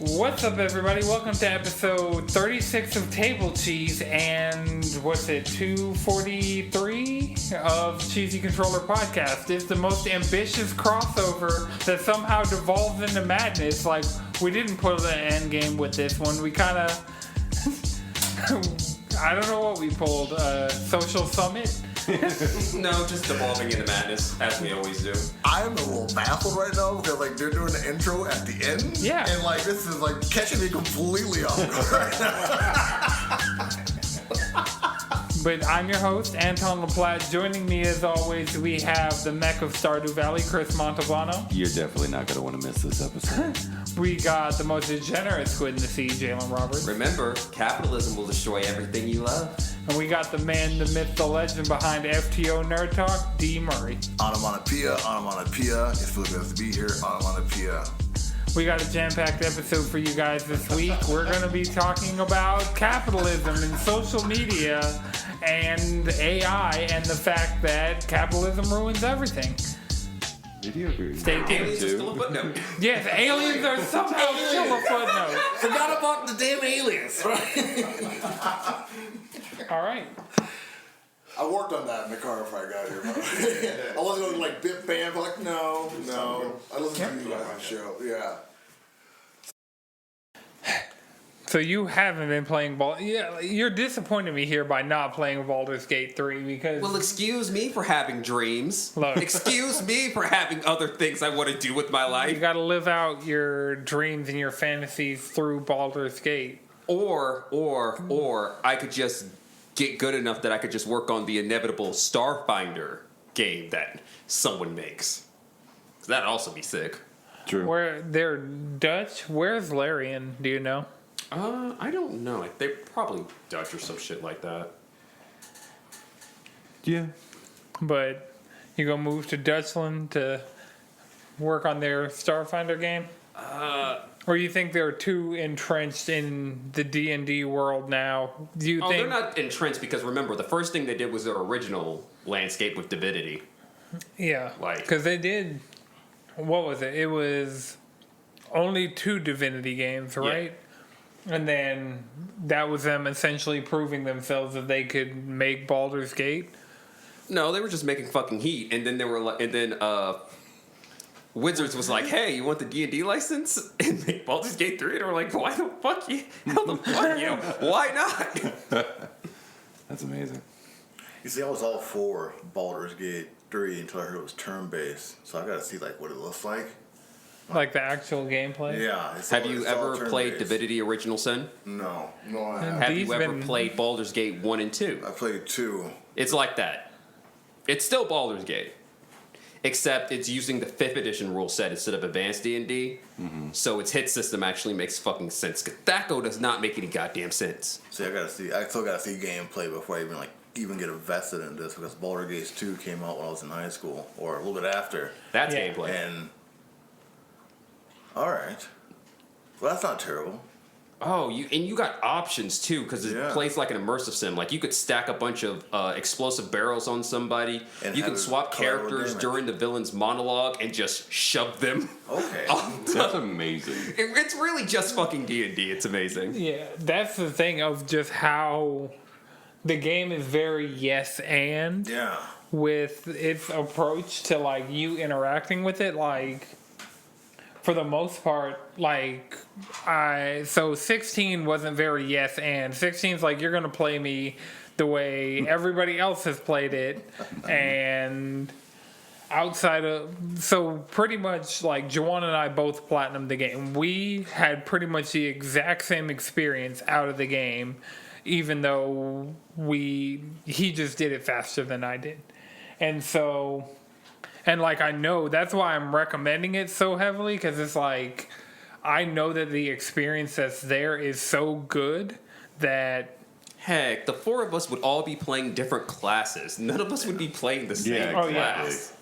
What's up, everybody? Welcome to episode 36 of Table Cheese and, 243 of Cheesy Controller Podcast. It's the most ambitious crossover that somehow devolves into madness. Like, we didn't put an end game with this one. We kind of... I don't know what we pulled. Social Summit? No, just devolving into madness, as we always do. I'm a little baffled right now because they're doing the intro at the end. Yeah. And this is catching me completely off guard right now. But I'm your host, Anton LaPlatte. Joining me as always, we have the mech of Stardew Valley, Chris Montalbano. You're definitely not going to want to miss this episode. We got the most degenerate squid in the sea, Jalen Roberts. Remember, capitalism will destroy everything you love. And we got the man, the myth, the legend behind FTO Nerd Talk, D. Murray. Onomatopoeia. It's really good to be here. Onomatopoeia. We got a jam-packed episode for you guys this week. We're going to be talking about capitalism and social media and AI and the fact that capitalism ruins everything. Video games. Stay tuned. Aliens are still a footnote. Yes, aliens are somehow still a footnote. Forgot about the damn aliens, right? All right. I worked on that in the car before I got here. I wasn't going bit bam, but no. I listened to you guys on the show. Yeah. So you haven't been playing Yeah, you're disappointing me here by not playing Baldur's Gate 3 because... Well, excuse me for having dreams. Look. Excuse me for having other things I want to do with my You life. gotta live out your dreams and your fantasies through Baldur's Gate. Or I could just get good enough that I could just work on the inevitable Starfinder game that someone makes. That'd also be sick. True. Where they're Dutch? Where's Larian? Do you know? I don't know. They're probably Dutch or some shit like that. Yeah. But you gonna move to Dutchland to work on their Starfinder game? Or you think they're too entrenched in the D&D world now? Do you think... they're not entrenched because remember, the first thing they did was their original landscape with Divinity. Yeah. Like... Because they did... What was it? It was only 2 Divinity games, right? Yeah. And then that was them essentially proving themselves that they could make Baldur's Gate. No, they were just making fucking heat, and then they were like, and then Wizards was like, "Hey, you want the D&D license and make Baldur's Gate 3?" And we're like, "Why the fuck you? Hell the fuck you? Why not?" That's amazing. You see, I was all for Baldur's Gate 3 until I heard it was turn-based. So I got to see what it looks like. Like the actual gameplay? Yeah. Have you ever played Divinity Original Sin? No, I haven't. Have you ever played Baldur's Gate 1 and 2? I played 2. It's like that. It's still Baldur's Gate, except it's using the 5th edition rule set instead of advanced D&D. Mm-hmm. So its hit system actually makes fucking sense. Thaco does not make any goddamn sense. See, I still gotta see gameplay before I even get invested in this because Baldur's Gate 2 came out when I was in high school or a little bit after. That's gameplay. And all right, well that's not terrible. Oh, you got options too because it plays like an immersive sim. Like you could stack a bunch of explosive barrels on somebody. And you can swap characters during the villain's monologue and just shove them. Okay, that's amazing. It's really just fucking D&D. It's amazing. Yeah, that's the thing of just how the game is very yes and with its approach to you interacting with it. For the most part, 16 wasn't very yes and. 16's you're gonna play me the way everybody else has played it, and outside of pretty much Juwan and I both platinumed the game. We had pretty much the exact same experience out of the game, even though he just did it faster than I did, and so. And I know that's why I'm recommending it so heavily because it's I know that the experience that's there is so good that heck, the 4 of us would all be playing different classes. None of us would be playing the same class.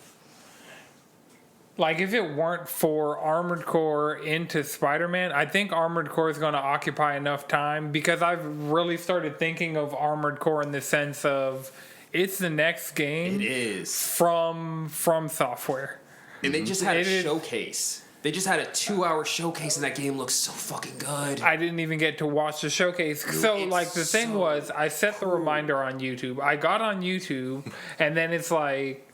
If it weren't for Armored Core into Spider-Man, I think Armored Core is going to occupy enough time because I've really started thinking of Armored Core in the sense of it's the next game. It is from Software. And they just had a showcase. They just had a 2-hour showcase, and that game looks so fucking good. I didn't even get to watch the showcase. So, It's like, the thing so was, I set the reminder on YouTube. I got on YouTube, and then it's like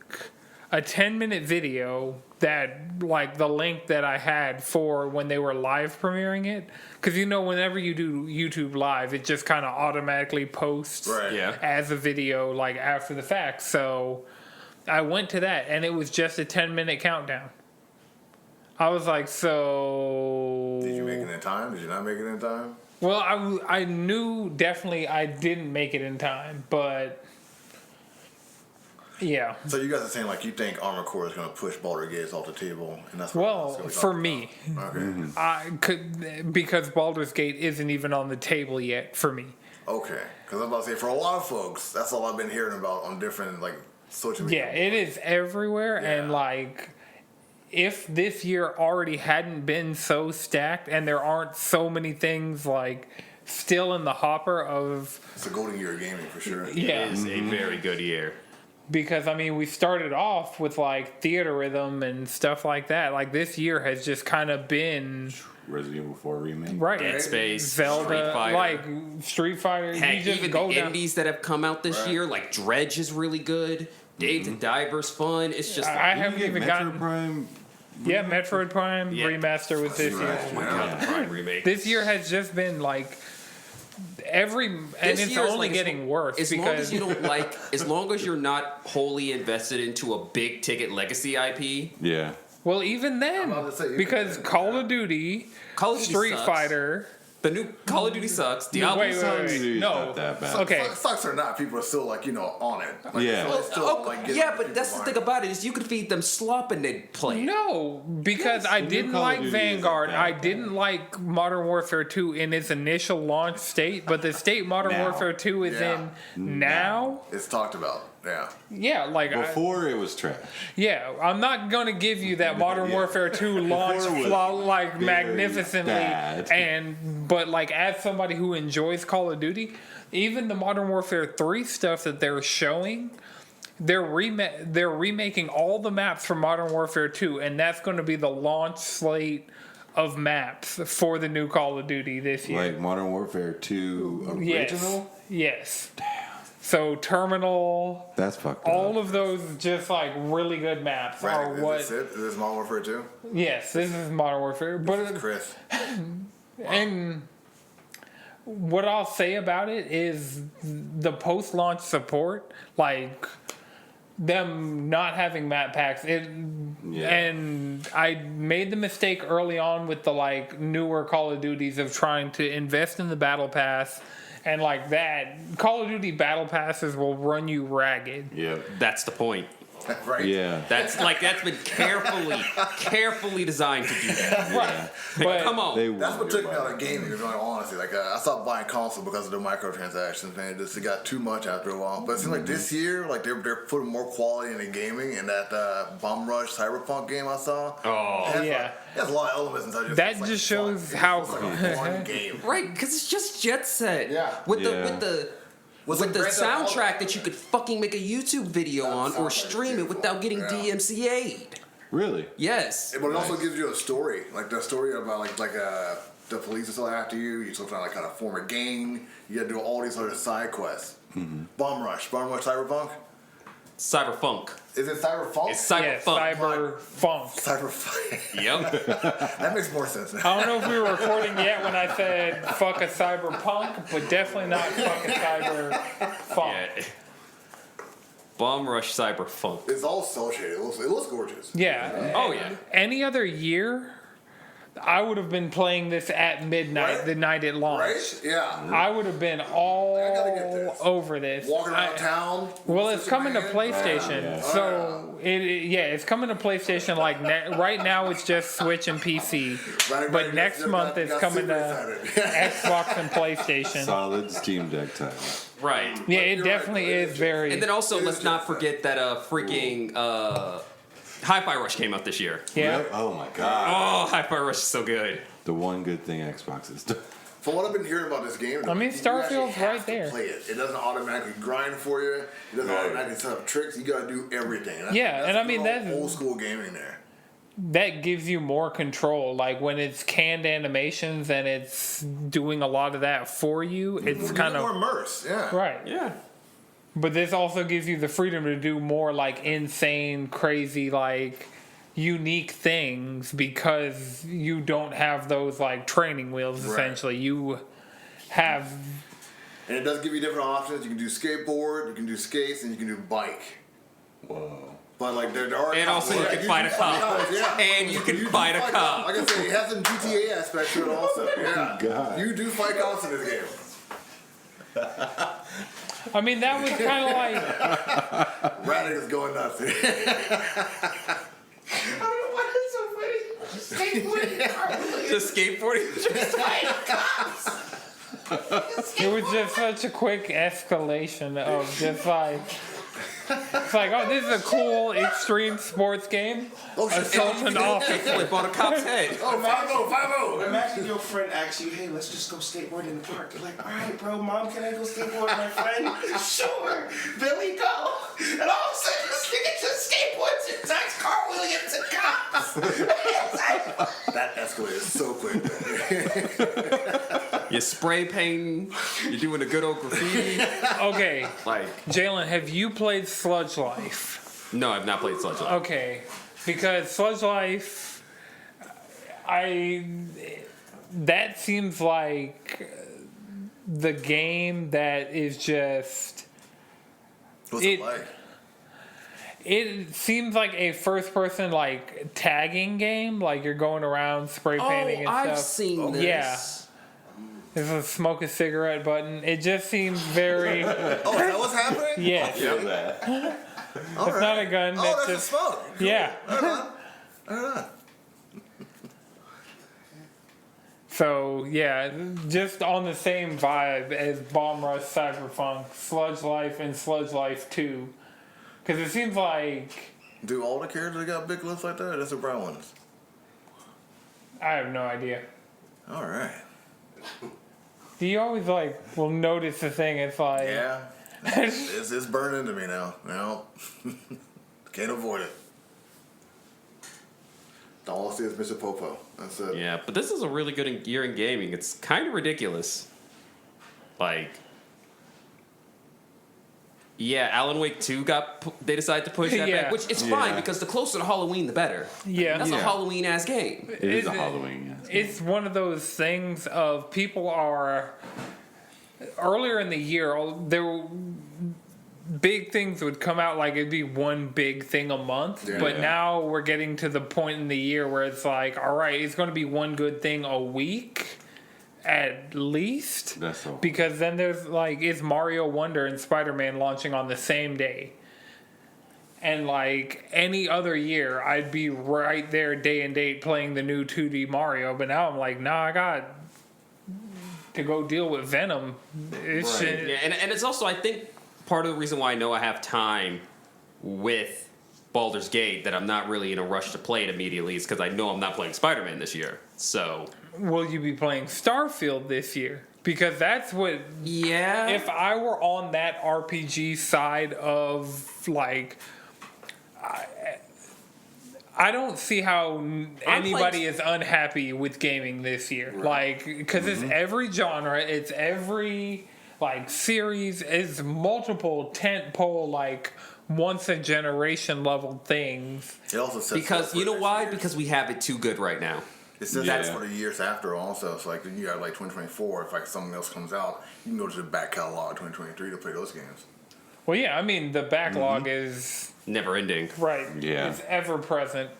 a 10-minute video that, like, the link that I had for when they were live premiering it. Because, you know, whenever you do YouTube Live, it just kind of automatically posts Yeah. as a video, like, after the fact. So I went to that, and it was just a 10-minute countdown. I was like, so... Did you make it in time? Did you not make it in time? Well, I knew definitely I didn't make it in time, but... Yeah. So you guys are saying, like, you think Armored Core is going to push Baldur's Gate off the table, and that's what Well, that's what we're for talking me, about. Okay. I could, because Baldur's Gate isn't even on the table yet for me. Okay. Because I'm about to say, for a lot of folks, that's all I've been hearing about on different, like, social media. Yeah, it is everywhere, and Yeah. like, if this year already hadn't been so stacked, and there aren't so many things like still in the hopper of It's a golden year of gaming for sure. yeah. It is a very good year. Because, I mean, we started off with, like, theater rhythm and stuff like that. Like, this year has just kind of been... Resident Evil 4 remake. Right. Dead Space, Zelda, Street Fighter. like, Street Fighter. Heck, you just even go the down... indies that have come out this year, like Dredge is really good. Dave the Diver's fun. It's just I like, haven't You even get gotten... Metro Prime. Yeah, Metroid Prime Yeah. Remaster was this year. oh my god, the Prime remake. This year has just been, like... And This it's year is only like, getting worse as long as because... you don't like, as long as you're not wholly invested into a big ticket legacy IP. Yeah. Well, even then, I'm about to say, even because then, Call of Duty, Call of Duty Street sucks. Fighter... The new Call of Duty sucks. Diablo Wait, sucks. It's no. not that bad. Okay. Sucks or not, people are still, like, you know, on it. Like, Yeah. it's still, Oh, like, getting yeah, but people that's the behind thing it. about it is you could feed them slop and they'd play. No, because I the new didn't Call of like Duty Vanguard. isn't that I bad. didn't like Modern Warfare 2 in its initial launch state, but the state Modern Now. Warfare 2 is Yeah. in now. It's talked about, yeah. Yeah, like Before it was trash. I'm not gonna give you that Modern Yeah. Warfare 2 launch Before it was like very magnificently, bad. but like as somebody who enjoys Call of Duty, even the Modern Warfare 3 stuff that they're showing. They're remaking all the maps from Modern Warfare 2, and that's going to be the launch slate of maps for the new Call of Duty this year. Like Modern Warfare 2 original? Yes. Damn. So Terminal, That's fucked all up. of those just like really good maps are Right, what. is this it? Is this Modern Warfare 2? Yes, this is Modern Warfare, but Chris. and what I'll say about it is the post-launch support, like them not having map packs. And I made the mistake early on with the like newer Call of Duties of trying to invest in the battle pass. And like that, Call of Duty battle passes will run you ragged. Yep. That's the point. Right? Yeah. That's been carefully designed to do that. Right. But Come on. They That's what want took your me out money. of gaming, to be honestly. Like, I stopped buying console because of the microtransactions, man. It got too much after a while. But it seems like this year, like, they're putting more quality into gaming. And that Bomb Rush Cyberpunk game I saw. Oh. it has, yeah. Like, it has a lot of elements inside. That It's, like, just fun. shows It how- feels like a fun game. Right, because it's just Jet Set. Yeah. With Yeah. Was the it Grand Theft Auto? soundtrack that you could fucking make a YouTube video on or stream it without getting Yeah. DMCA'd. Really? Yes. But it also gives you a story, like the story about the police are still after you. You're still trying to like kind of form a gang. You got to do all these other side quests. Bomb Rush Cyberpunk. Cyberfunk. Is it Cyberpunk? It's yeah, Cyberfunk. Cyberfunk. Cyberpunk. Yep. That makes more sense now. I don't know if we were recording yet when I said fuck a cyberpunk, but definitely not fuck a cyberpunk. Yeah. Bomb Rush Cyberfunk. It's all cel shaded. It looks gorgeous. Yeah. Oh yeah. Any other year, I would have been playing this at midnight, Right? the night it launched. Right? Yeah. I would have been all gotta get this. over this. Walking around town. Well, it's coming to Superman. PlayStation, Yeah. so it's coming to PlayStation. Like right now, it's just Switch and PC, Right, but right, next got- month it's got coming super to excited. Xbox and PlayStation. Solid Steam Deck title. Right. Yeah, it You're definitely right, is very. And then also, It is let's not Jet Set. forget that freaking Hi-Fi Rush came out this year. yeah. Yep. Oh my god. Oh, Hi-Fi Rush is so good. The one good thing Xbox has done. From what I've been hearing about this game, I mean, you Starfield's actually have right to there. Play it. It doesn't automatically grind for you. It doesn't Right. automatically set up tricks. You got to do everything. Yeah, and I mean, that's that's- old school gaming there. that gives you more control. Like when it's canned animations and it's doing a lot of that for you, it's kind more of immersed. Yeah. right. Yeah. But this also gives you the freedom to do more like insane, crazy, like unique things because you don't have those like training wheels. Right. Essentially, you have. And it does give you different options. You can do skateboard, you can do skates, and you can do bike. Whoa. But like there are And also you can fight a cop. Yeah. And you can fight a cop. Like I said, it has some GTA aspects to it also. Yeah. God. You do fight cops in this game. I mean, that was kind of like. Raddick is going nuts. I don't know why it's so funny. Just skateboarding, carpooling, Just skateboarding. just fighting cops. It was just such a quick escalation of just like. It's like, oh, this is a cool extreme sports game. Oh, shit. Assault an officer. Flip on a cop's head. Oh, 5-0, 5-0. Imagine your friend asks you, hey, let's just go skateboard in the park. You're like, all right, bro, mom, can I go skateboard with my friend? Sure. Billy, go. And all of a sudden, this nigga just skateboards and starts cartwheeling into cops. That escalated so quick. You're spray painting. You're doing a good old graffiti. Okay, Like, Jalen, have you played Sludge Life? no, I've not played Sludge Life. Okay, because Sludge Life, that seems like the game that is just. What's it like? It seems like a first-person like tagging game, like you're going around spray painting and I've stuff. seen this. Yeah. There's a smoke a cigarette button. It just seems very. Oh, is that what's happening? Yeah, Feel that. All it's not a gun. Oh, That's that's just a smoke. Cool. yeah. Right on. Right on. So yeah, just on the same vibe as Bomb Rush, Cyberpunk, Sludge Life, and Sludge Life 2, because it seems like Do all the characters got big lips like that? Or that's the brown ones. I have no idea. All right. Do you always like will notice the thing? It's like Yeah. It's burned into me now. No. Can't avoid it. All I see is Mr. Popo. That's it. Yeah, but this is a really good year in gaming. It's kind of ridiculous. Like, yeah, Alan Wake 2 they decided to push that Yeah. back, which is fine Yeah. because the closer to Halloween, the better. Yeah. That's a Yeah. Halloween-ass game. It is a Is it- Halloween. Yes. it's one of those things of people are earlier in the year big things would come out like it'd be one big thing a month, Yeah. but Yeah. now we're getting to the point in the year where it's like, all right, it's going to be one good thing a week at least, That's so. because then there's like, is Mario Wonder and Spider-Man launching on the same day? And like any other year, I'd be right there day and date playing the new 2D Mario, but now I'm like, nah, I got to go deal with Venom. It's Right. shit. Yeah, and it's also, I think, part of the reason why I know I have time with Baldur's Gate that I'm not really in a rush to play it immediately is because I know I'm not playing Spider-Man this year. So, Will you be playing Starfield this year? Because that's what. yeah. If I were on that RPG side of like, I don't see how anybody is unhappy with gaming this year. Like, because it's every genre, it's every like series, it's multiple tentpole like once a generation level things. It also sets because, up for you know next why? year. Because we have it too good right now. It says Yeah. that's for the years after also. It's like you got like 2024. If like something else comes out, you can go to the back catalog 2023 to play those games. Well, yeah, I mean the backlog is Never ending. right. Yeah. It's ever present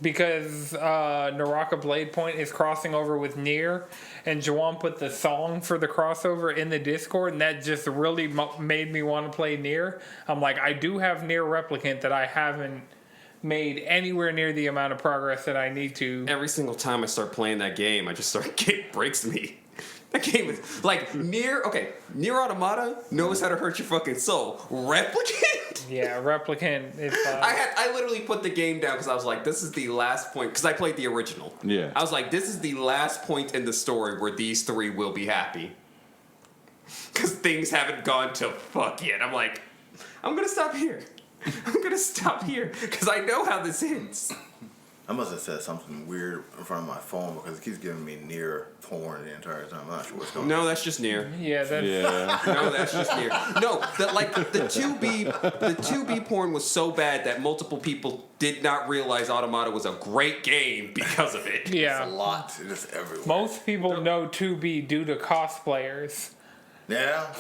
because Naraka Blade Point is crossing over with Nier, and Jawan put the song for the crossover in the Discord, and that just really made me want to play Nier. I'm like, I do have Nier Replicant that I haven't made anywhere near the amount of progress that I need to. Every single time I start playing that game, I just start, it breaks me. That game is, like, Nier Automata knows how to hurt your fucking soul. Replicant? Yeah, Replicant is. I literally put the game down because I was like, this is the last point, because I played the original. Yeah. I was like, this is the last point in the story where these three will be happy. Because things haven't gone to fuck yet. I'm like, I'm gonna stop here. I'm gonna stop here, because I know how this ends. I must have said something weird in front of my phone because it keeps giving me near porn the entire time. I'm not sure what's going on. No, that's just near. Yeah, that's Yeah. No, that's just near. No, the 2B porn was so bad that multiple people did not realize Automata was a great game because of it. It's a yeah. lot. It's just everywhere. Most people know 2B due to cosplayers. Yeah.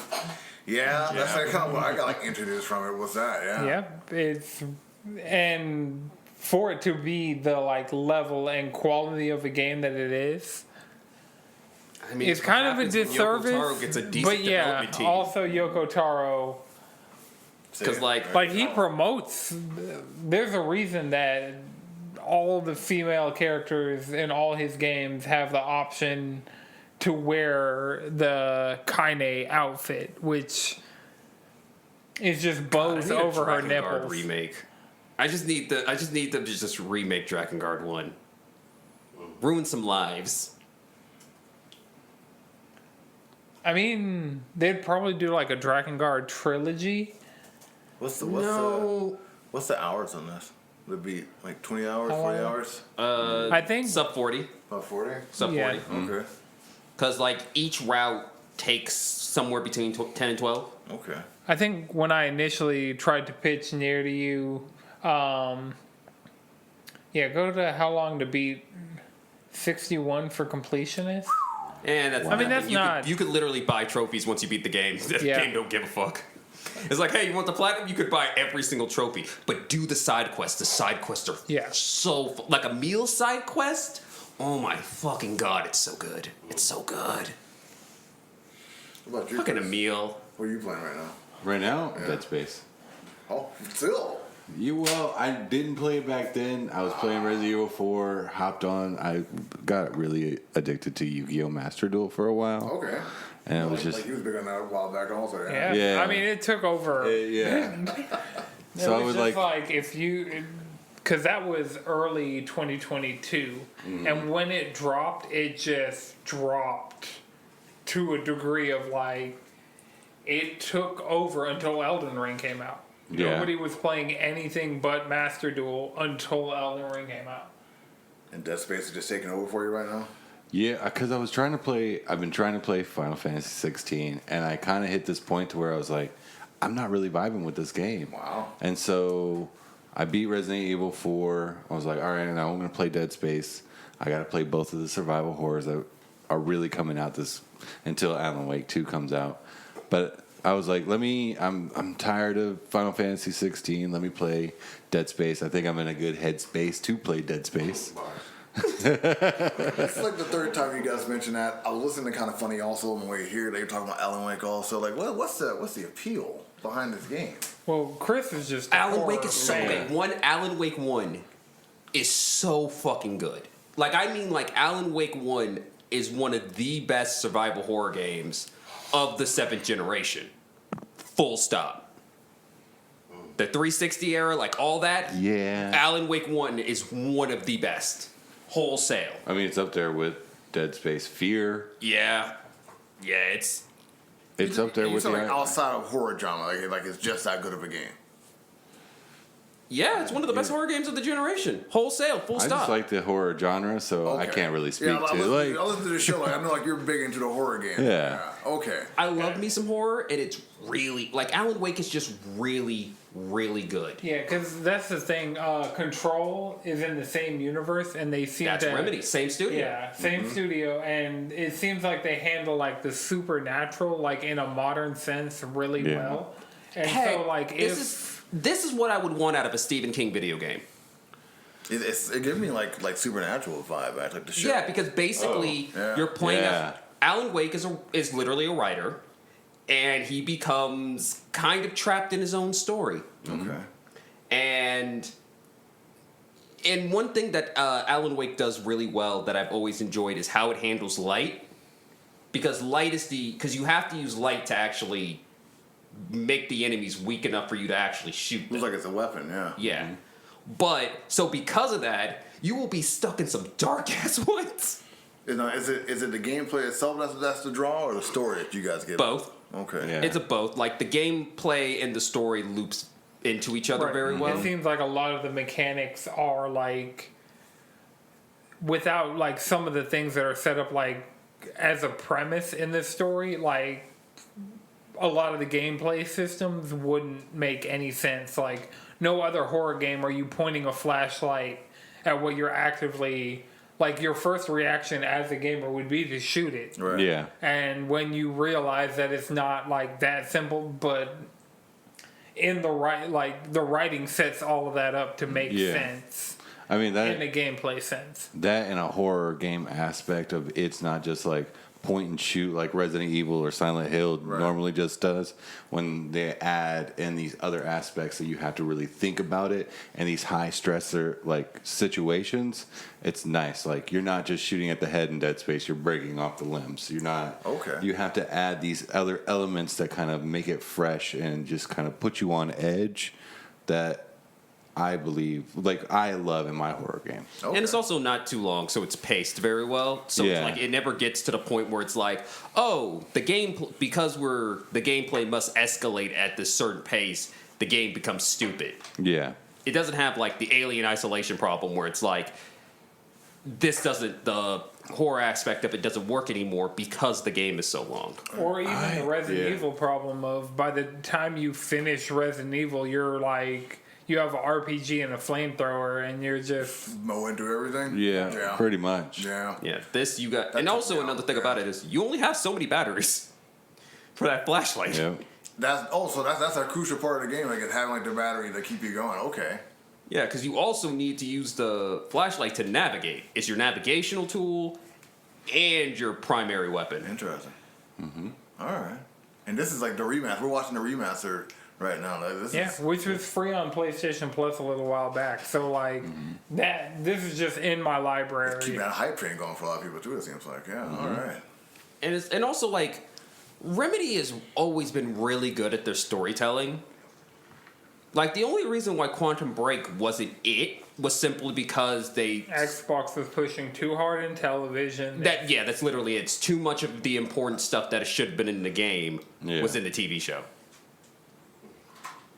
Yeah, that's like kind of what I got like introduced from it. What's that? Yeah. Yeah, and for it to be the like level and quality of a game that it is, I mean, it's kind of a what happens when Yoko Taro disservice. gets a decent But yeah, development team. also Yoko Taro, Because like he promotes. There's a reason that all the female characters in all his games have the option to wear the Kaine outfit, which is just I bows need a over her Drakengard nipples. remake. I just need them to just remake Drakengard 1. Ruin some lives. I mean, they'd probably do like a Drakengard trilogy. What's No. the hours on this? Would it be like 20 hours, How 40 long? hours? I think Sub 40. About 40? Sub Yeah. 40. Okay. Because, like, each route takes somewhere between 10 and 12. Okay. I think when I initially tried to pitch near to you, yeah, go to how long to beat 61 for completionist. And that's I mean, that's not- You could literally buy trophies once you beat the game. The Yeah. game don't give a fuck. It's like, hey, you want the platinum? You could buy every single trophy. But do the side quests. The side quests are Yeah. so... Like a meal side quest? Oh my fucking god, it's so good. It's so good. What about you? Fucking a Chris? meal. What are you playing right now? Right now, Yeah. Dead Space. Oh, still. Well, I didn't play it back then. I was playing Resident Evil 4, hopped on. I got really addicted to Yu-Gi-Oh! Master Duel for a while. Okay. And it was just... Like you was big on that a while back also. Yeah. Yeah. I mean, it took over. yeah. It So I was was just like... if you, because that was early 2022, and when it dropped, it just dropped to a degree of like, it took over until Elden Ring came out. Yeah. Nobody was playing anything but Master Duel until Elden Ring came out. And Dead Space is just taking over for you right now? Yeah, because I've been trying to play Final Fantasy 16, and I kind of hit this point to where I was like, I'm not really vibing with this game. Wow. And so I beat Resident Evil 4. I was like, all right, now I'm going to play Dead Space. I got to play both of the survival horrors that are really coming out until Alan Wake 2 comes out. But I was like, I'm tired of Final Fantasy 16. Let me play Dead Space. I think I'm in a good headspace to play Dead Space. It's like the third time you guys mentioned that. I was listening to Kind of Funny also on the way here. They were talking about Alan Wake also. Like, what's the appeal behind this game? Well, Chris is just a Alan Wake horror is so fan. good. Alan Wake 1 is so fucking good. Like, I mean, like, Alan Wake 1 is one of the best survival horror games of the 7th generation. Full stop. The 360 era, like, all that. Yeah. Alan Wake 1 is one of the best. Wholesale. I mean, it's up there with Dead Space. Fear. Yeah. Yeah, it's... It's up there You with said the... like outside of horror genre, like it's just that good of a game. Yeah, it's one of the best horror games of the generation. Wholesale, full I stop. just like the horror genre, so I Okay. can't really speak Yeah, to I like. listen to the show. Like I know, like you're big into the horror game. Yeah. Okay. I love me some horror, and it's really... Like, Alan Wake is just really, really good. Yeah, because that's the thing. Control is in the same universe, and they seem That's to Remedy, same studio. Yeah, same studio, and it seems like they handle like the supernatural, like in a modern sense, really Yeah. well. And Hey, so, like, this is what I would want out of a Stephen King video game. It gives me like Supernatural vibe, like the show. Yeah, because basically Oh, yeah. you're playing. Yeah. Alan Wake is literally a writer, and he becomes kind of trapped in his own story. Okay. And one thing that Alan Wake does really well that I've always enjoyed is how it handles light. Because because you have to use light to actually make the enemies weak enough for you to actually shoot them. Looks like it's a weapon. Yeah. Yeah. But, so because of that, you will be stuck in some dark ass woods. Is it the gameplay itself that's the draw, or the story that you guys get? Both. Okay. Yeah. It's a both. Like, the gameplay and the story loops into each other right. very well. It seems like a lot of the mechanics are like without like some of the things that are set up like as a premise in this story, like a lot of the gameplay systems wouldn't make any sense. Like no other horror game are you pointing a flashlight at what you're actively, like your first reaction as a gamer would be to shoot it. Right. Yeah. And when you realize that it's not like that simple, but in the right, like the writing sets all of that up to make sense I mean, in a gameplay sense. that in a horror game aspect of it's not just like point and shoot like Resident Evil or Silent Hill normally just does. When they add in these other aspects that you have to really think about it and these high stressor like situations, it's nice. Like you're not just shooting at the head in Dead Space, you're breaking off the limbs. You're not. Okay. You have to add these other elements that kind of make it fresh and just kind of put you on edge that I believe, like I love in my horror game. Okay. And it's also not too long, so it's paced very well. So it's like it never gets to the point where it's like, oh, the gameplay must escalate at this certain pace. The game becomes stupid. Yeah. It doesn't have like the Alien Isolation problem where it's like the horror aspect of it doesn't work anymore because the game is so long. Or even the Resident Evil problem of by the time you finish Resident Evil, you're like, you have an RPG and a flamethrower, and you're just mow into everything. Yeah. Pretty much. Yeah. Yeah, this you got, and also another thing about it is you only have so many batteries for that flashlight. Yeah. That's a crucial part of the game. Like having like the battery to keep you going. Okay. Yeah, because you also need to use the flashlight to navigate. It's your navigational tool and your primary weapon. Interesting. Mm-hmm. All right. And this is like the remaster. We're watching the remaster right now. Like, this is, which was free on PlayStation Plus a little while back. So like that, this is just in my library. keep that hype train going for a lot of people too. It seems like. Yeah. All right. And also like Remedy has always been really good at their storytelling. Like the only reason why Quantum Break wasn't it was simply because Xbox was pushing too hard in television. That's literally it. It's too much of the important stuff that should have been in the game was in the TV show.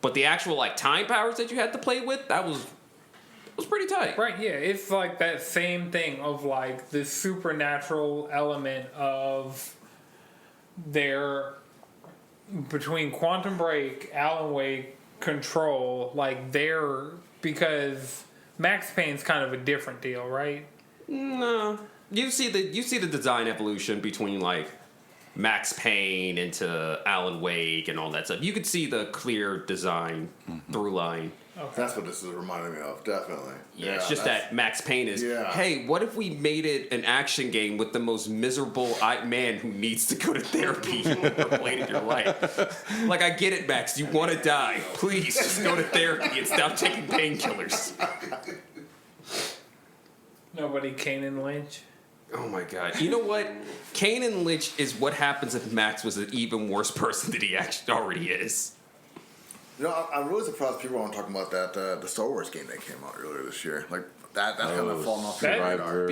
But the actual like time powers that you had to play with, that was pretty tight. Right, yeah. It's like that same thing of like the supernatural element of their between Quantum Break, Alan Wake, Control, like because Max Payne's kind of a different deal, right? No. You see the design evolution between like Max Payne into Alan Wake and all that stuff. You could see the clear design through line. Okay. That's what this is reminding me of, definitely. Yeah, it's just that Max Payne is, hey, what if we made it an action game with the most miserable man who needs to go to therapy you've ever played in your life? Like, I get it, Max. You want to die. Please, just go to therapy and stop taking painkillers. Nobody Kane and Lynch. Oh my god. You know what? Kane and Lynch is what happens if Max was an even worse person than he actually already is. You know, I'm really surprised people aren't talking about that the Star Wars game that came out earlier this year. Like that kind of fallen off the radar.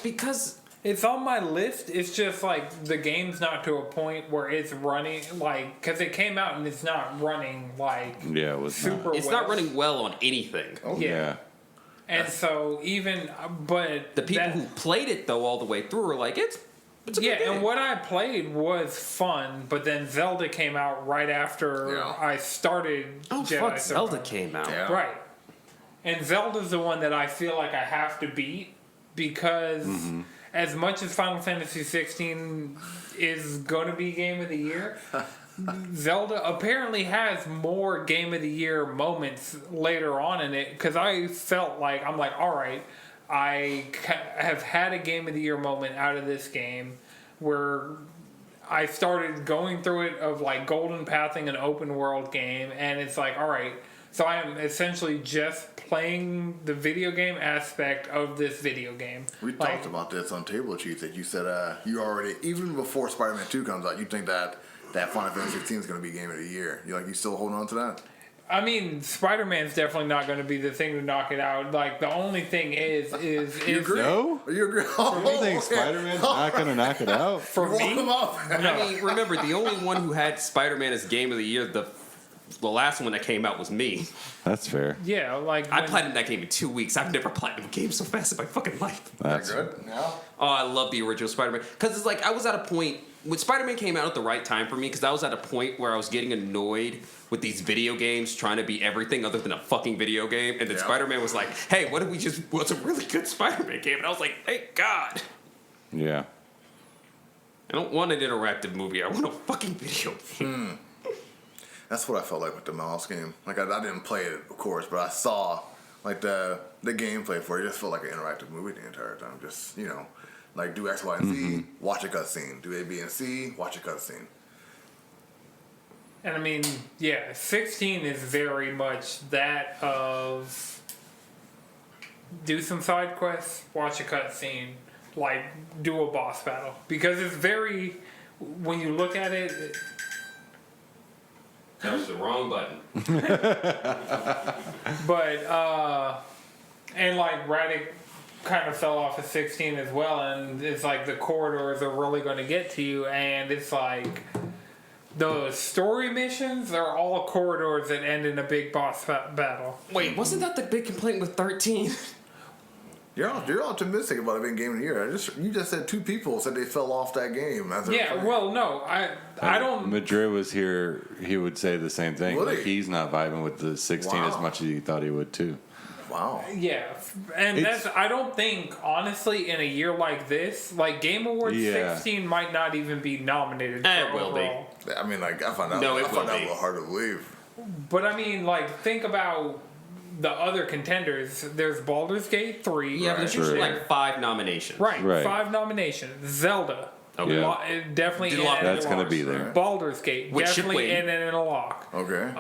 Because it's on my list. It's just like the game's not to a point where it's running like because it came out and it's not running like it was super. It's not running well on anything. Oh, yeah. And so but the people who played it though all the way through were like it's a good game. And what I played was fun, but then Zelda came out right after I started. Jedi Zelda came out. Yeah. Right. And Zelda's the one that I feel like I have to beat because as much as Final Fantasy 16 is going to be Game of the Year, Zelda apparently has more Game of the Year moments later on in it because I felt like, I'm like, all right, I have had a Game of the Year moment out of this game where I started going through it of like Golden Pathing an open world game, and it's like, all right, so I am essentially just playing the video game aspect of this video game. We talked about this on Table Chief that you said you already, even before Spider-Man 2 comes out, you think that Final Fantasy 16 is going to be Game of the Year. You still holding on to that? I mean, Spider-Man's definitely not going to be the thing to knock it out. Like, the only thing is you agree? No? You agree? You think Spider-Man's not going to knock it out? for me. I mean, remember, the only one who had Spider-Man as Game of the Year the the last one that came out was me. That's fair. Yeah, like I when- platinumed that game in 2 weeks. I've never platinumed a game so fast in my fucking life. That's Good. Yeah. Oh, I love the original Spider-Man. Because it's like, I was at a point, when Spider-Man came out at the right time for me, because I was at a point where I was getting annoyed with these video games trying to be everything other than a fucking video game. And then Yeah. Spider-Man was like, hey, what if we just, what's a really good Spider-Man game? And I was like, thank God. yeah. I don't want an interactive movie. I want a fucking video game. That's what I felt like with the mouse game. Like I didn't play it, of course, but I saw like the gameplay for it. It just felt like an interactive movie the entire time. Just like do X, Y, and Z, watch a cutscene. Do A, B, and C, watch a cutscene. And I mean, yeah, 16 is very much that of do some side quests, watch a cutscene, like do a boss battle. Because it's very, when you look at it, That was the wrong button. but, and like Radic kind of fell off of 16 as well, and it's like the corridors are really going to get to you, and it's like the story missions are all corridors that end in a big boss battle. Wait, wasn't that the big complaint with 13? You're optimistic about it being game of the year. You just said 2 people said they fell off that game. Yeah, well, no, I don't. Madrid was here. He would say the same thing. Would Like he? he's not vibing with the 16 as Wow. much as he thought he would too. Wow. Yeah, and It's- I don't think, honestly, in a year like this, like Game Awards Yeah. 16 might not even be nominated for It will be. overall. I mean, like I found out. No, it I found will out be. a little hard to believe. But I mean, like, think about the other contenders. There's Baldur's Gate 3. Yeah, but there's True. usually like 5 nominations. Right, Right. 5 nominations. Zelda. Okay. Yeah. Definitely Did a in lot- and That's in gonna a be lock. there. Baldur's Gate. Which should definitely win. in and in a lock. Okay.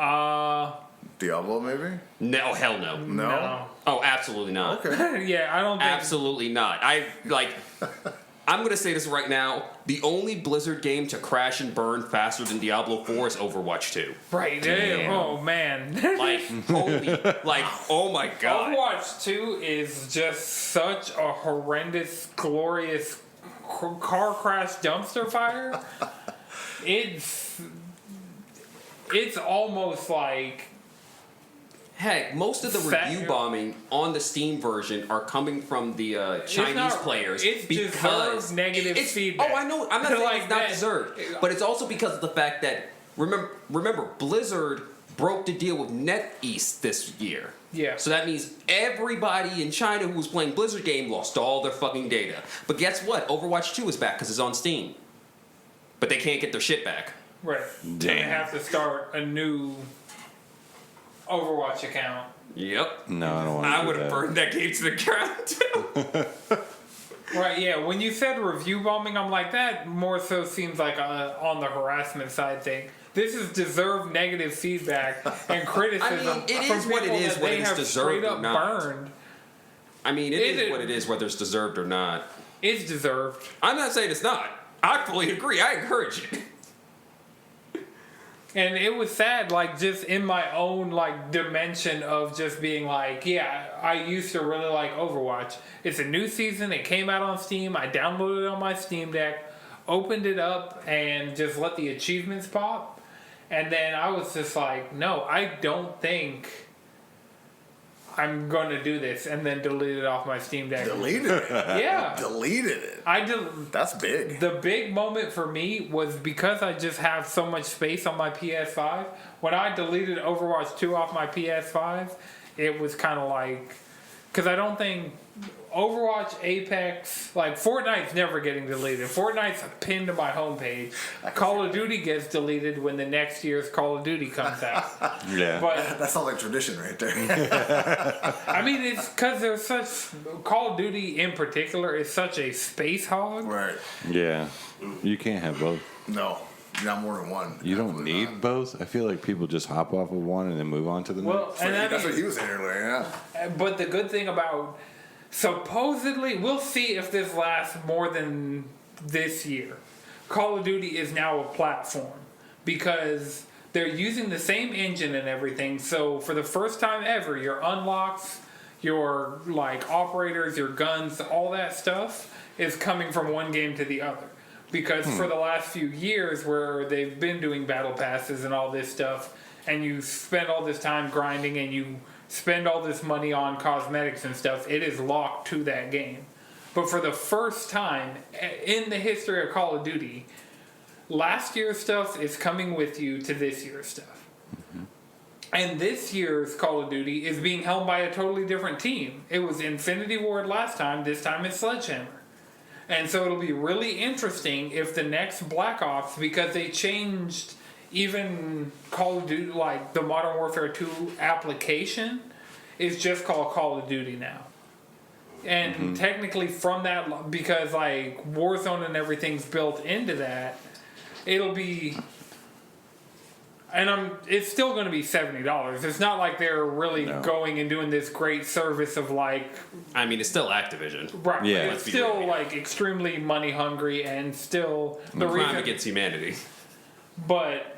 Diablo, maybe? No, hell no. No. Oh, absolutely not. Okay. Yeah, I don't think. Absolutely not. I'm gonna say this right now. The only Blizzard game to crash and burn faster than Diablo 4 is Overwatch 2. Right. Damn. Oh, man. Like, holy, like, oh my god. Overwatch 2 is just such a horrendous, glorious car crash dumpster fire. It's almost like Heck, most of the Fat- review bombing on the Steam version are coming from the Chinese not- players it's because deserved negative feedback. Oh, I know. I'm not saying Like it's not that. deserved, but it's also because of the fact that remember Blizzard broke the deal with NetEase this year. Yeah. So that means everybody in China who was playing Blizzard game lost all their fucking data. But guess what? Overwatch 2 is back because it's on Steam. But they can't get their shit back. right. They Damn. have to start a new Overwatch account. Yep. No, I don't want to. I would have burned that game to the ground too. Right, yeah. When you said review bombing, I'm like, that more so seems like on the harassment side thing. This is deserved negative feedback and criticism. it from is what it people is, that whether they it's have deserved straight or up not. burned. I mean, it Is is it- what it is, whether it's deserved or not. It's deserved. I'm not saying it's not. I fully agree. I encourage it. And it was sad, like, just in my own, like, dimension of just being like, yeah, I used to really like Overwatch. It's a new season. It came out on Steam. I downloaded it on my Steam Deck, opened it up, and just let the achievements pop. And then I was just like, no, I don't think I'm going to do this. And then deleted it off my Steam Deck. Deleted it. Yeah. Deleted it. That's big. The big moment for me was because I just have so much space on my PS5. When I deleted Overwatch 2 off my PS5, it was kind of like... Because I don't think... Overwatch, Apex... Like, Fortnite's never getting deleted. Fortnite's pinned to my homepage. Call of Duty gets deleted when the next year's Call of Duty comes out. Yeah. But, That sounds like tradition right there. I mean, it's because there's such... Call of Duty, in particular, is such a space hog. Right. Yeah. You can't have both. No. Not more than one. You don't Absolutely need not. both. I feel like people just hop off of one and then move on to the Well, next. and That's what he was saying earlier, yeah. But the good thing about supposedly, we'll see if this lasts more than this year. Call of Duty is now a platform because they're using the same engine and everything. So for the first time ever, your unlocks, your like operators, your guns, all that stuff is coming from one game to the other. Because for the last few years where they've been doing battle passes and all this stuff, and you spend all this time grinding and you spend all this money on cosmetics and stuff, it is locked to that game. But for the first time in the history of Call of Duty, last year's stuff is coming with you to this year's stuff. And this year's Call of Duty is being held by a totally different team. It was Infinity Ward last time, this time it's Sledgehammer. And so it'll be really interesting if the next Black Ops, because they changed even Call of Duty, like the Modern Warfare 2 application, is just called Call of Duty now. And technically from that, because like Warzone and everything's built into that, it'll be... And it's still going to be $70. It's not like they're really going and doing this great service of like... I mean, it's still Activision. Right. Yeah. It's still like extremely money hungry and still... The crime against humanity. But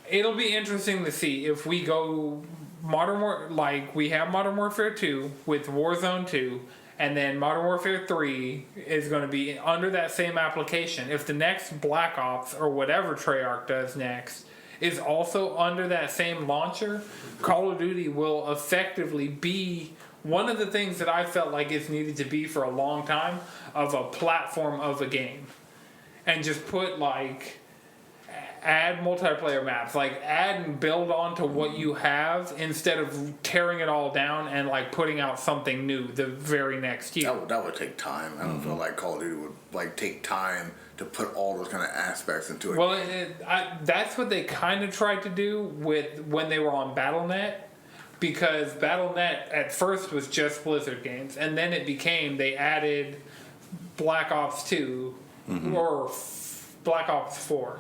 it'll be interesting to see if we go we have Modern Warfare 2 with Warzone 2, and then Modern Warfare 3 is going to be under that same application. If the next Black Ops, or whatever Treyarch does next, is also under that same launcher, Call of Duty will effectively be one of the things that I felt like it's needed to be for a long time, of a platform of a game. And just put like... add multiplayer maps, like add and build on to what you have instead of tearing it all down and like putting out something new the very next year. That would take time. I don't feel like Call of Duty would like take time to put all those kind of aspects into it. Well, that's what they kind of tried to do with when they were on Battle.net, because Battle.net at first was just Blizzard games, and then it became, they added Black Ops 2 or Black Ops 4.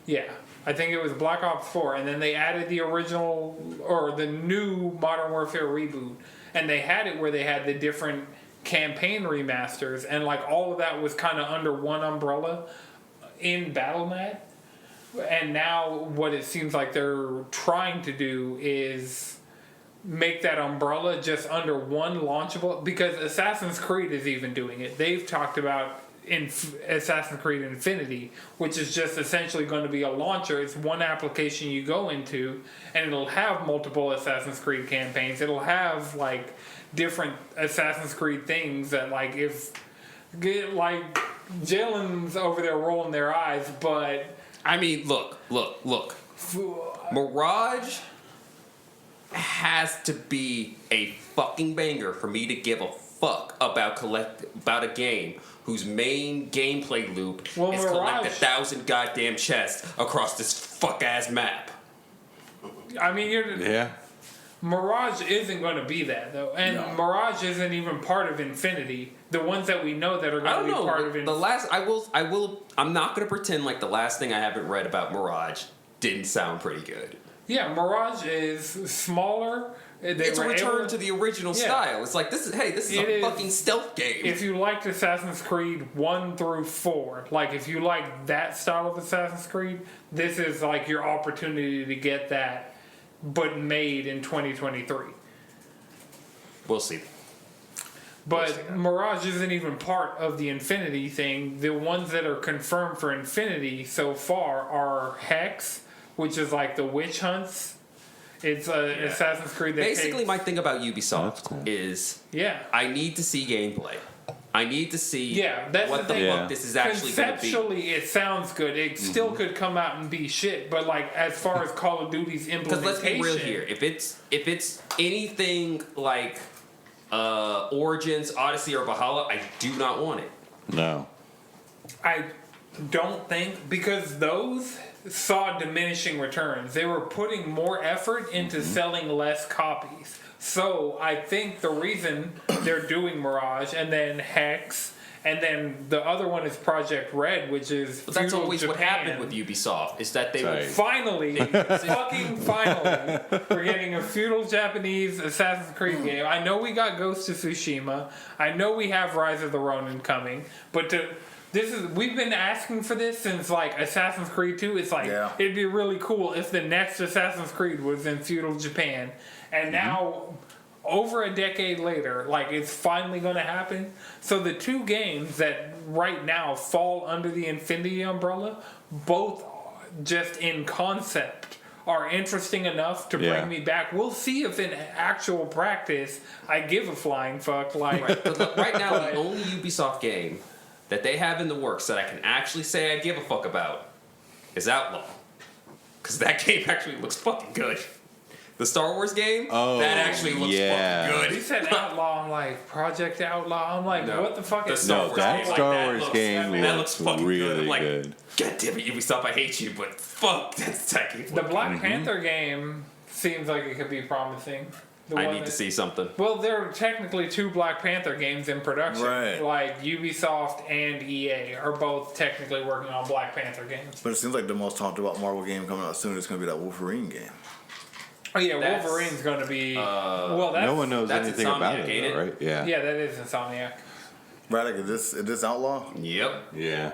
Yeah, I think it was Black Ops 4, and then they added the original, or the new Modern Warfare reboot, and they had it where they had the different campaign remasters, and like all of that was kind of under one umbrella in Battle.net. And now what it seems like they're trying to do is make that umbrella just under one launchable, because Assassin's Creed is even doing it. They've talked about in Assassin's Creed Infinity, which is just essentially going to be a launcher. It's one application you go into, and it'll have multiple Assassin's Creed campaigns. It'll have like different Assassin's Creed things that, like, if like Jalen's over there rolling their eyes, but I mean, look. Mirage has to be a fucking banger for me to give a fuck about a game whose main gameplay loop is collect 1,000 goddamn chests across this fuck-ass map. I mean, Yeah. Mirage isn't going to be that, though. And Mirage isn't even part of Infinity. The ones that we know that are going to be part of Infinity. I'm not going to pretend like the last thing I haven't read about Mirage didn't sound pretty good. Yeah, Mirage is smaller. It's a return to the original style. It's like, this is a fucking stealth game. If you liked Assassin's Creed 1 through 4, like if you like that style of Assassin's Creed, this is like your opportunity to get that, but made in 2023. We'll see. But Mirage isn't even part of the Infinity thing. The ones that are confirmed for Infinity so far are Hex, which is like the witch hunts. It's Assassin's Creed that basically my thing about Ubisoft is I need to see gameplay. I need to see what the fuck this is actually going to be. Conceptually, it sounds good. It still could come out and be shit, but like as far as Call of Duty's implementation, because let's be real here, if it's anything like Origins, Odyssey, or Valhalla, I do not want it. No. I don't think, because those saw diminishing returns. They were putting more effort into selling less copies. So I think the reason they're doing Mirage and then Hex and then the other one is Project Red, which is but that's always Japan. What happened with Ubisoft is that they would finally, we're getting a feudal Japanese Assassin's Creed game. I know we got Ghost of Tsushima. I know we have Rise of the Ronin coming, but we've been asking for this since like Assassin's Creed 2. It's like it'd be really cool if the next Assassin's Creed was in feudal Japan. And now, over a decade later, like it's finally going to happen. So the two games that right now fall under the Infinity umbrella, both just in concept are interesting enough to bring me back. We'll see if in actual practice I give a flying fuck. Like Right, but look, right now, the only Ubisoft game that they have in the works that I can actually say I give a fuck about is Outlaw. Because that game actually looks fucking good. The Star Wars game, that actually looks fucking good. You said Outlaw, I'm like, Project Outlaw. I'm like, what the fuck is Star No, Wars that game. Star Like, Wars looks- game that looks looks fucking really good. I'm like, good. God damn it, Ubisoft, I hate you, but fuck, that game. The Black Panther game seems like it could be promising. The I one need to that- see something. Well, there are technically 2 Black Panther games in production. Right. Like Ubisoft and EA are both technically working on Black Panther games. But it seems like the most talked about Marvel game coming out soon is going to be that Wolverine game. Oh yeah, That's- Wolverine's going to be. Well, that's, No one knows that's anything about Insomniac, it, ain't though, it? right? Yeah. Yeah, that is Insomniac. Right, like, is this Outlaw? Yep. Yeah.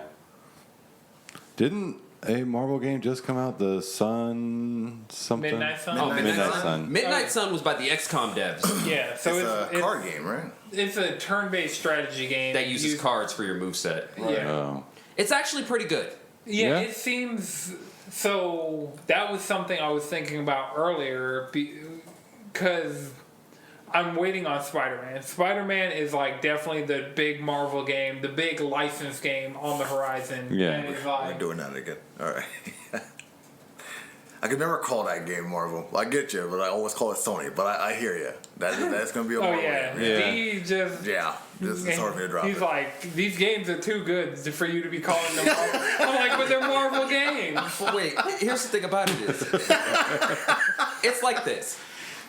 Didn't a Marvel game just come out? The Sun something? Midnight Sun. Oh, Midnight Sun. Midnight Sun was by the XCOM devs Yeah, so It's a card game, right? It's a turn-based strategy game that uses You- cards for your moveset. Yeah. Oh. It's actually pretty good. Yeah, Yeah. it seems so. That was something I was thinking about earlier because I'm waiting on Spider-Man. Spider-Man is like definitely the big Marvel game, the big license game on the horizon. Yeah. and it's We're like, doing that again. All right. I could never call that game Marvel. I get you, but I always call it Sony. But I hear you. That's going to be a oh Marvel yeah, game. Yeah. he just. Yeah, this is hard for me to drop He's it. like, these games are too good for you to be calling them Marvel. I'm like, but they're Marvel games. But wait, here's the thing about it is, it's like this.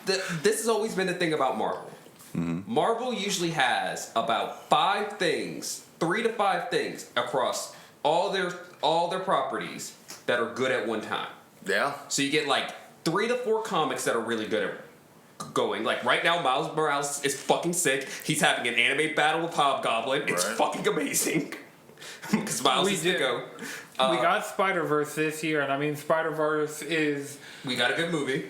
This has always been the thing about Marvel. Marvel usually has about 5 things, 3 to 5 things across all their properties that are good at one time. Yeah? So you get like 3 to 4 comics that are really good at going. Like right now, Miles Morales is fucking sick. He's having an anime battle with Hobgoblin. It's Right. fucking amazing. Because Miles We is did. to go. We got Spider-Verse this year, and I mean, Spider-Verse is. We got a good movie.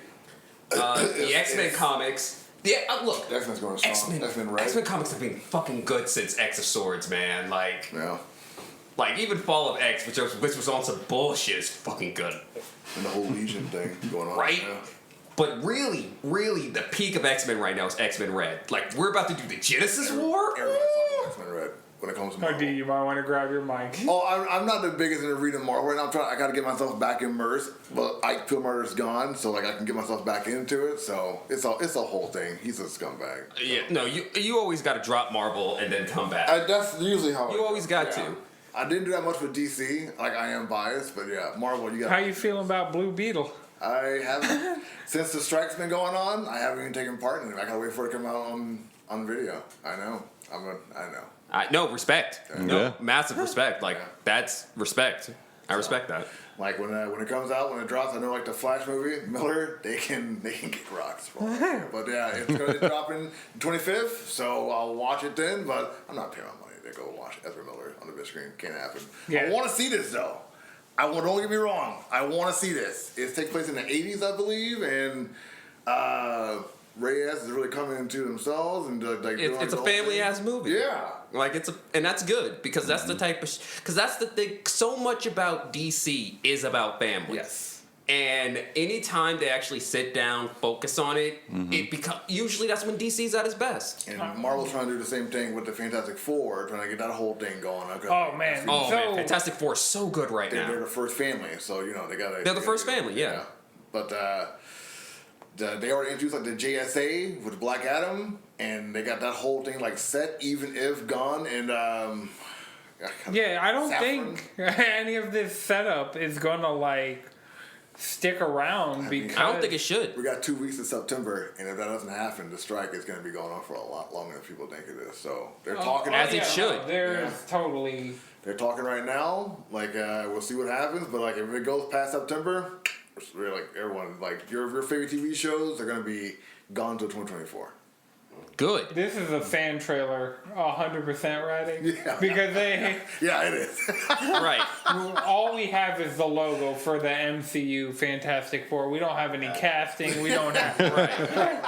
The X-Men comics. Yeah, look. X-Men's going strong. X-Men, X-Men Red. X-Men comics have been fucking good since X of Swords, man. Like Yeah. even Fall of X, which was on some bullshit, is fucking good. And the whole Legion thing going on. Right? Yeah. But really, the peak of X-Men right now is X-Men Red. Like, we're about to do the Genesis War? Everybody's talking about X-Men Red when it comes to Oh, Marvel. D, you might want to grab your mic. Oh, I'm not the biggest into reading Marvel right now. I got to get myself back immersed, but Ike Perlmutter's gone, so like I can get myself back into it. So it's a whole thing. He's a scumbag. Yeah, no, you always got to drop Marvel and then come back. That's usually how You always got to. I didn't do that much with DC. Like I am biased, but yeah, Marvel. You How got. you feeling about Blue Beetle? I haven't since the strike's been going on. I haven't even taken part in it. I gotta wait for it to come out on video. I know. I know. No, respect. No, Yeah. massive respect. Like, that's respect. I respect that. Like when it comes out, when it drops, I know like the Flash movie, Miller, they can kick rocks. But yeah, it's dropping 25th, so I'll watch it then. But I'm not paying my money to go watch Ezra Miller on the big screen. Can't happen. Yeah. I want to see this though. Don't get me wrong. I want to see this. It takes place in the 80s, I believe, and Reyes is really coming into themselves and like doing It's the a whole family thing. ass movie. Yeah. Like and that's good because that's the type of because that's the thing. So much about DC is about family. Yes. And anytime they actually sit down, focus on it, usually that's when DC's at its best. And Marvel's trying to do the same thing with the Fantastic Four, trying to get that whole thing going. Oh, man. Oh So- man, Fantastic Four is so good right They're now. the first family, so they got. They're the first family, yeah. But they already introduced like the JSA with Black Adam, and they got that whole thing like set, even if gone, and Yeah, I don't Saffron. think any of this setup is gonna like stick around because I don't think it should. we got 2 weeks in September, and if that doesn't happen, the strike is going to be going on for a lot longer than people think it is. So they're talking. As it should. No, there's totally. They're talking right now. Like we'll see what happens, but like if it goes past September, we're like everyone like your favorite TV shows are going to be gone till 2024. Good. This is a fan trailer, 100% writing. Yeah. Because they, Yeah, it is. Right. all we have is the logo for the MCU Fantastic Four. We don't have any casting. We don't have. Right.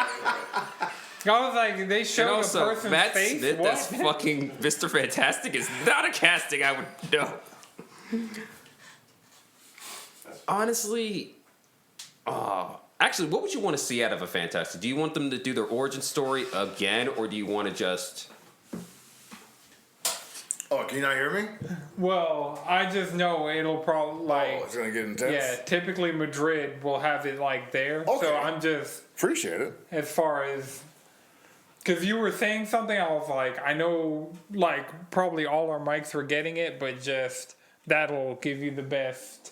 I was like, they And showed a also, person's Matt face. Smith What? as fucking Mr. Fantastic is not a casting I would know. That's Honestly, actually, what would you want to see out of a Fantastic? Do you want them to do their origin story again, or do you want to just... Oh, can you not hear me? Well, I just know it'll probably Oh, it's gonna get intense. yeah. Typically, Madrid will have it like there. Okay. So I'm just Appreciate it. as far as because you were saying something, I was like, I know, like probably all our mics were getting it, but just that'll give you the best,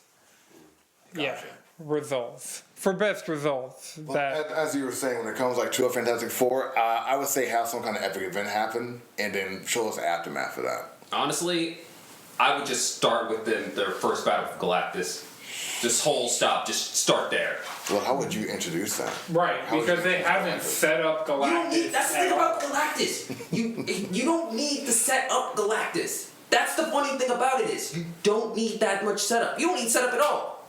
Gotcha. results for best results. Well, that as you were saying, when it comes like to a Fantastic Four, I would say have some kind of epic event happen, and then show us the aftermath of that. Honestly, I would just start with their first battle of Galactus. Just whole stop. Just start there. Well, how would you introduce that? right How would because you they introduce haven't Galactus? set up Galactus. You don't need. That's the thing at all. about Galactus. You don't need to set up Galactus. That's the funny thing about it is you don't need that much setup. You don't need setup at all.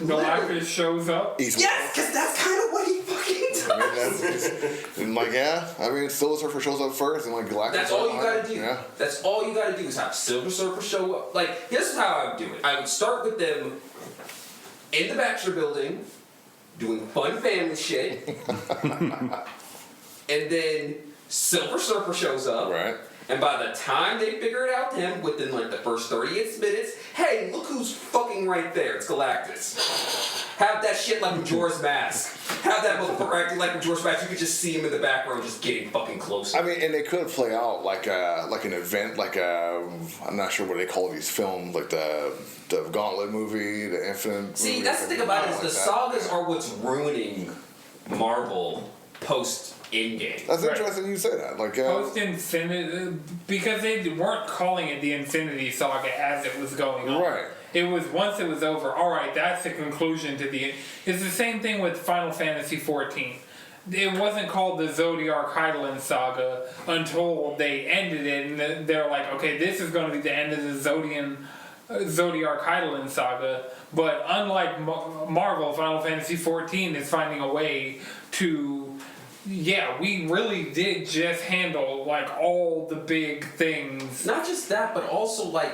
Literally. Galactus shows up. East Yes, because that's kind of what he fucking does. I mean, and like, yeah, I mean, Silver Surfer shows up first, and like Galactus. That's all you gotta do. Yeah. That's all you gotta do is have Silver Surfer show up. Like, this is how I would do it. I would start with them in the Bachelor building, doing fun family shit, and then Silver Surfer shows up. Right. And by the time they figure it out to him, within like the first 38 minutes, hey, look who's fucking right there. It's Galactus. Have that shit like Majora's Mask. Have that motherfucker acting like Majora's Mask. You could just see him in the background just getting fucking closer. I mean, and they could play out like an event, I'm not sure what they call these films, like the Gauntlet movie, the Infinite. See, movie, that's the thing about it is like the that. sagas are what's ruining Marvel post Endgame. That's Right. interesting you say that. Like, Post Infinity, because they weren't calling it the Infinity Saga as it was going on. Right. It was once it was over. All right, that's the conclusion to the. It's the same thing with Final Fantasy XIV. It wasn't called the Zodiac Hydaelyn Saga until they ended it, and they're like, okay, this is going to be the end of the Zodiac Hydaelyn Saga. But unlike Marvel, Final Fantasy XIV is finding a way to. Yeah, we really did just handle like all the big things. Not just that, but also like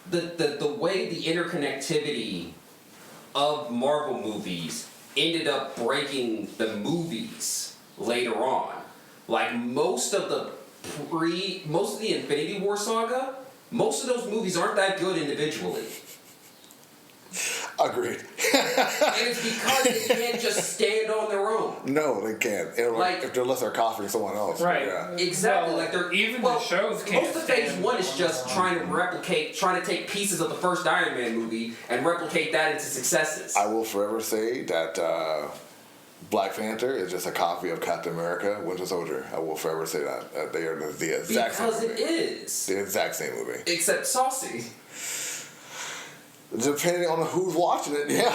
the way the interconnectivity of Marvel movies ended up breaking the movies later on. Like most of the Infinity War saga, most of those movies aren't that good individually. agreed. And it's because they can't just stand on their own. No, they can't. Like- If they're unless they're copying someone else. Right. Yeah. Exactly, Well, like they're even the shows can't Most of Phase stand 1 is on just their trying to take pieces of the first Iron Man movie and replicate that into successes. I will forever say that Black Panther is just a copy of Captain America, Winter Soldier. I will forever say that. They are the exact Because same it movie. is. The exact same movie. Except saucy. Depending on who's watching it, yeah.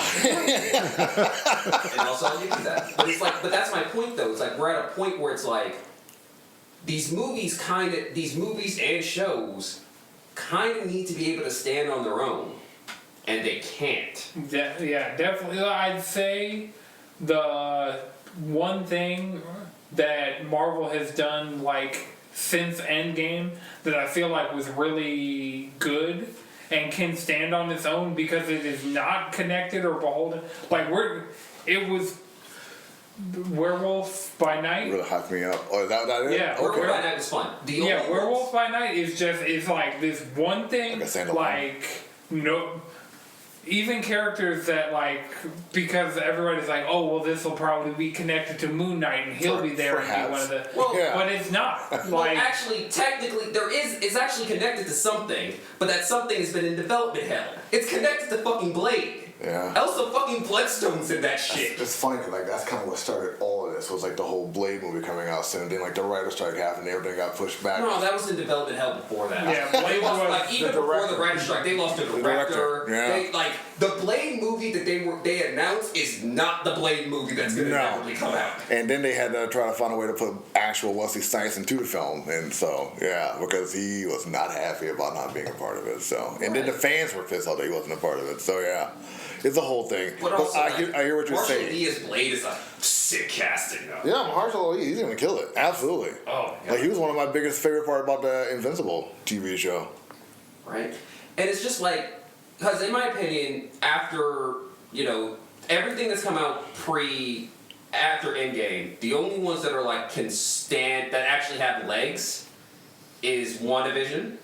And also I'll give you that. But that's my point though. It's like we're at a point where it's like these movies and shows kind of need to be able to stand on their own. And they can't. Yeah, definitely. I'd say the one thing that Marvel has done like since Endgame that I feel like was really good and can stand on its own because it is not connected or beholden. Like it was Werewolf by Night. Really hyped me up. Oh, is that it? Yeah, Okay. Werewolf by Night was fun. Yeah, Werewolf by Night is just it's like this one thing Like a standalone. like no even characters that like because everybody's like, oh well this will probably be connected to Moon Knight and he'll be there and be Perhaps. one of the Well, Yeah. but it's not. Well, Like actually, technically, it's actually connected to something, but that something has been in development hell. It's connected to fucking Blade. Yeah. Else the fucking Bloodstone's in that shit. It's funny because like that's kind of what started all of this was like the whole Blade movie coming out soon. Then like the writer's strike happened, everything got pushed back. No, that was in development hell before that. Yeah, They Blade lost, was like even the before director. the writer's strike, they lost a director. director, yeah. They, like the Blade movie that they announced is not the Blade movie that's gonna No. inevitably come out. And then they had to try to find a way to put actual Wesley Snipes into the film, and so yeah, because he was not happy about not being a part of it. So, and then the fans were pissed off that he wasn't a part of it. So yeah, it's a whole thing. But also, I hear what you're Marshall saying. Lee as Blade is a sick casting though. Yeah, Marshall Lee, he's gonna kill it. Absolutely. Oh, yeah. Like he was one of my biggest favorite part about the Invincible TV show. Right? And it's just like, because in my opinion, after you know, everything that's come out after Endgame, the only ones that are like can stand, that actually have legs, is WandaVision.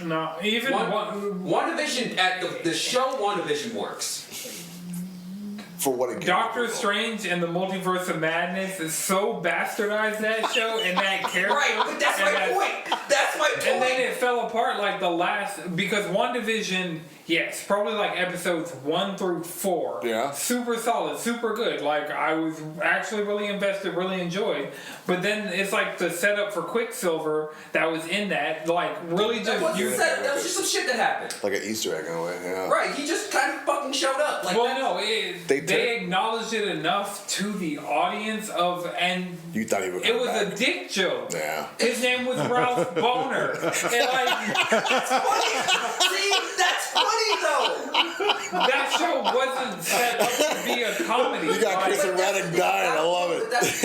No, even WandaVision, at the show WandaVision works. For what it can Doctor do. Strange and the Multiverse of Madness is so bastardized that show and that character. Right, but that's and my point. That's my point. And then it fell apart like the last, because WandaVision, yes, probably like episodes 1 through 4. Yeah. Super solid, super good. Like I was actually really invested, really enjoyed. But then it's like the setup for Quicksilver that was in that, like really that just was just some shit that happened. Like an Easter egg in a way, yeah. Right, he just kind of fucking showed up. Like, well, no, they took- acknowledged it enough to the audience and You thought he would it come was back. a dick joke. Yeah. His name was Ralph Boner. And like, see, that's funny though. that show wasn't set up to be a comedy. You got Like, Chris Raddick dying. I love it. That's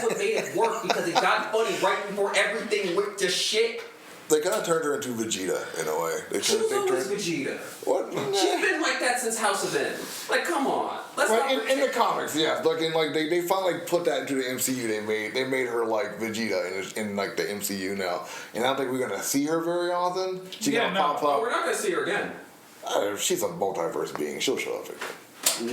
what made it work, because it got funny right before everything went to shit. They kind of turned her into Vegeta in a way. She was always Vegeta. What? She's been like that since House of M. Like, come on. Let's Well, not in the comics, yeah. Like they finally put that into the MCU. They made her like Vegeta in like the MCU now, and I don't think we're gonna see her very often. She Yeah, gonna no. pop Oh, we're up. not gonna see her again. She's a multiverse being. She'll show up again.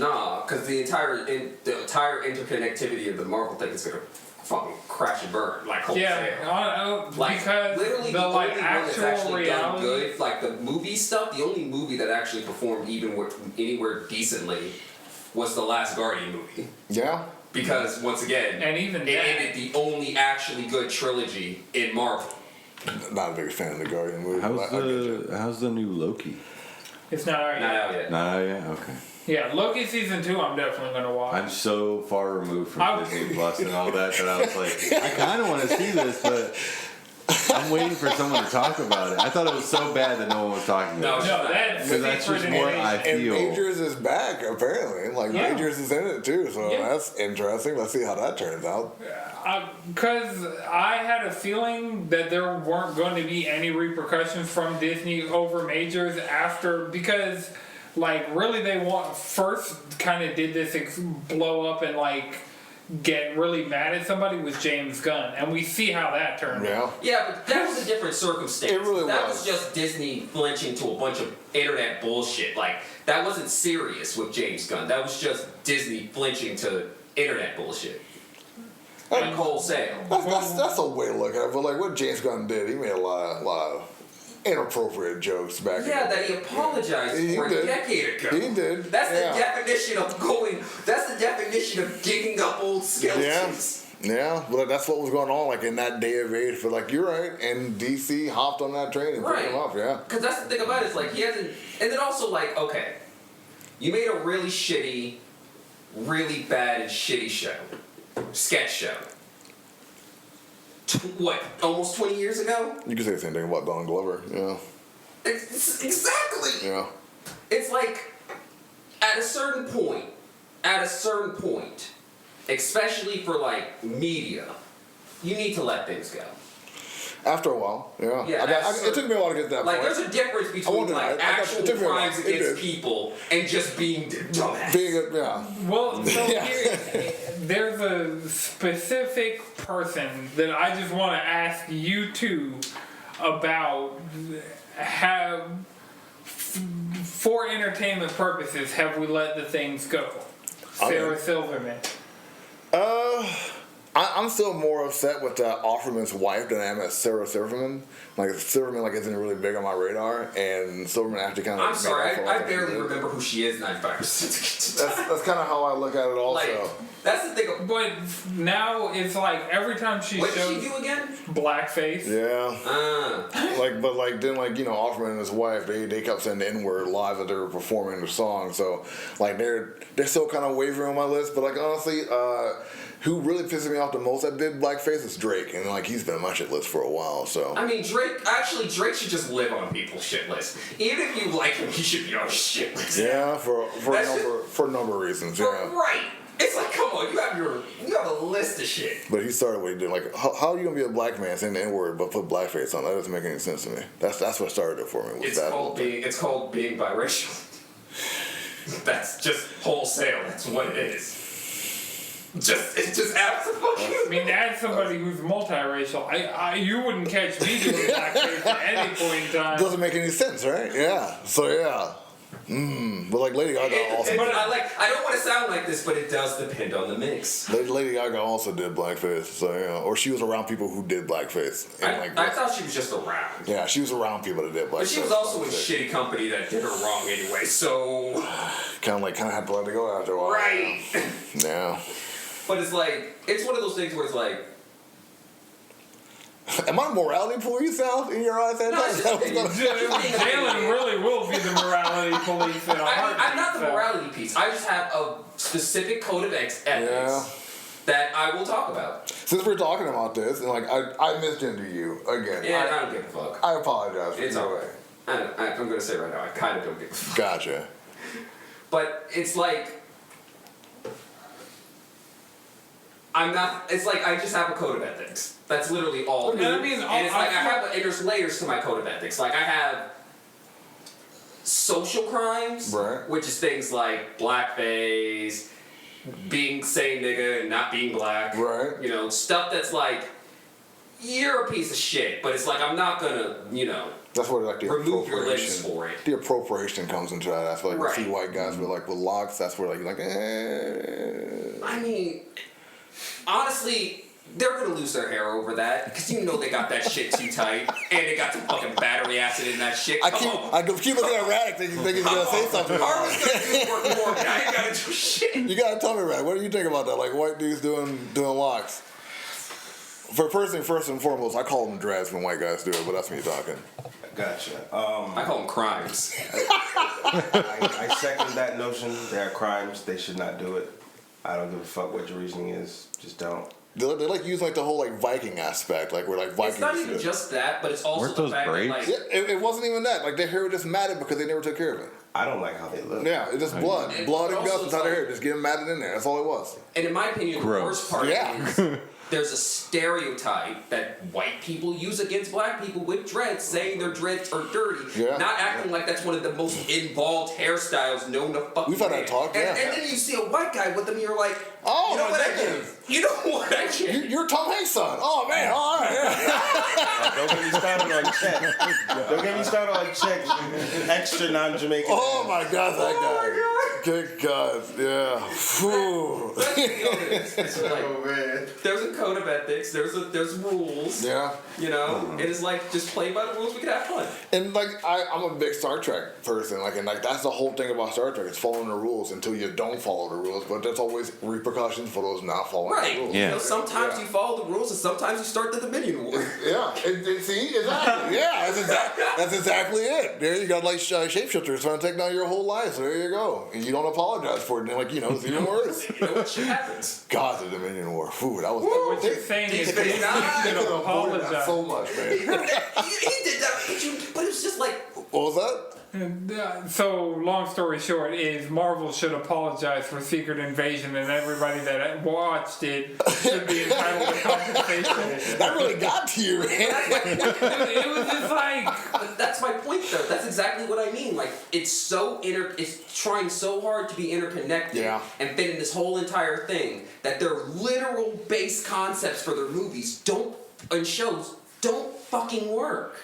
Nah, because the entire interconnectivity of the Marvel thing is gonna fucking crash and burn. Like, wholesale. Like, because literally the the like only one that's actual actually done reality. good, like the movie stuff, the only movie that actually performed anywhere decently was the last Guardian movie. Yeah. Because, once again, And even it that- ended the only actually good trilogy in Marvel. Not a big fan of the Guardian movie. but I get you. How's the new Loki? It's not out Not yet. out yet. Not out yet. Okay. Yeah, Loki season 2. I'm definitely gonna watch. I'm so far removed from I- Disney Plus and all that I was like, I kind of want to see this, but I'm waiting for someone to talk about it. I thought it was so bad that no one was talking No, about it. No, that's Because that's secret just what I And feel. Majors is back apparently. Like Yeah. Majors is in it too, so Yeah. that's interesting. Let's see how that turns out. Because I had a feeling that there weren't going to be any repercussions from Disney over Majors after, because like really they first kind of did this blow up and like get really mad at somebody with James Gunn, and we see how that turned out. Yeah. Yeah, but that was a different circumstance. It really that was. was just Disney flinching to a bunch of internet bullshit. Like, that wasn't serious with James Gunn. That was just Disney flinching to internet bullshit. Like, wholesale. That's a way to look at it. But like what James Gunn did, he made a lot of inappropriate jokes back. Yeah, in the that he apologized He for did. a decade ago. He did. That's Yeah. the definition of going. That's the definition of digging up old skeletons. Yeah, but that's what was going on like in that day of age. But like you're right, and DC hopped on that train and picked him up. Yeah. Because that's the thing about it. Is like he hasn't. And then also like, okay, you made a really shitty, really bad and shitty sketch show. What? Almost 20 years ago? You can say the same thing about Don Glover. Yeah. Exactly. Yeah. It's like, at a certain point, especially for like media, you need to let things go. After a while, yeah. Yeah, it took me a while to get to that Like, point. there's a difference won't between deny like it. actual It took me a while. crimes It against did. people and just being dumbass. Yeah. Well, so Yeah. here, there's a specific person that I just want to ask you two about. For entertainment purposes, have we let the things go? Sarah Silverman. I'm still more upset with Offerman's wife than I am at Sarah Silverman. Like Silverman isn't really big on my radar, and Silverman actually kind of. I'm sorry, I barely remember who she is 95% That's kind of how I look at it also. Like, that's the thing. But now it's like every time she What did shows she do again? blackface. Yeah. Uh, Offerman and his wife, they kept saying the N-word live that they were performing the song. So, like, they're still kind of wavering on my list. But, like, honestly, who really pisses me off the most that did blackface is Drake. And, like, he's been on my shit list for a while, so. I mean, Drake should just live on people's shit list. Even if you like him, he should be on a shit list. Yeah, for a number of reasons, yeah. Right. It's like, come on, you have a list of shit. But he started what he did. Like, how are you gonna be a black man saying the N-word but put blackface on? That doesn't make any sense to me. That's what started it for me. It's called being biracial. That's just wholesale. That's what it is. It's just absolutely. I mean, as somebody who's multiracial, you wouldn't catch me doing blackface at any point in time. Doesn't make any sense, right? Yeah. So yeah. But like Lady Gaga also. I don't want to sound like this, but it does depend on the mix. Lady Gaga also did blackface, so yeah. Or she was around people who did blackface. I thought she was just around. Yeah, she was around people that did blackface. But she was also in shitty company that did her wrong anyway, so. Kind of had to let it go after a while. Right. Yeah. But it's one of those things where it's like. Am I morality police out in your eyes? No, it's just Jalen really will be the morality police in a heartbeat. I'm not the morality piece. I just have a specific code of ethics that I will talk about. Since we're talking about this, and I misgender you again. Yeah, I don't give a fuck. I apologize for It's that. alright. I'm gonna say right now, I kind of don't give a fuck. Gotcha. But it's like. I just have a code of ethics. That's literally all. And I mean, and it's like I have there's layers to my code of ethics. Like I have social crimes, right, which is things like blackface, saying nigga and not being black, right? You know, stuff that's like you're a piece of shit, but it's like I'm not gonna, That's where the remove your limbs for it. The appropriation comes into that. That's like right. See white guys with locks. That's where I mean, honestly, they're gonna lose their hair over that because they got that shit too tight and they got some fucking battery acid in that shit. I keep looking at Radic thinking he's gonna say something. Harvey's gonna do work more, but I ain't gotta do shit. You gotta tell me, Radic, what do you think about that? Like white dudes doing locks. First and foremost, I call them dreads when white guys do it, but that's me talking. Gotcha. I call them crimes. I second that notion. They are crimes. They should not do it. I don't give a fuck what your reasoning is. Just don't. They use the whole Viking aspect, where Vikings. It's not even just that, but it's also the fact that it wasn't even that. Their hair just matted because they never took care of it. I don't like how they look. Yeah, it's just blood and guts inside their hair. Just get them matted in there. That's all it was. And in my opinion, the worst part is there's a stereotype that white people use against black people with dreads, saying their dreads are dirty, not acting like that's one of the most involved hairstyles known to fucking. We've had that talk, and then you see a white guy with them, and you're like, oh, you know what I get? You know what I get? You're Tom Hanks' son. Oh man, all right. Don't get me started on Czech. Don't get me started on Czech. Extra non-Jamaican. Oh my God, that guy. Oh my God. Good God, yeah. Whew. Oh man. There's a code of ethics. There's rules. Yeah. It is just play by the rules. We can have fun. And I'm a big Star Trek person. And that's the whole thing about Star Trek. It's following the rules until you don't follow the rules. But there's always repercussions for those not following the rules. Yeah. Sometimes you follow the rules, and sometimes you start the Dominion War. Yeah. See, exactly. Yeah, that's exactly it. There you got shapeshifters trying to take down your whole life. So there you go. And you don't apologize for it. And it's even worse. What shit happens? God, the Dominion War. Whew, that was. What you're saying is they need to apologize so much, man. He did that, but it was just like. What was that? So, long story short, is Marvel should apologize for Secret Invasion, and everybody that watched it should be entitled to compensation. That really got to you, man. It was just But that's my point, though. That's exactly what I mean. It's it's trying so hard to be interconnected and fit in this whole entire thing that their literal base concepts for their movies and shows don't fucking work.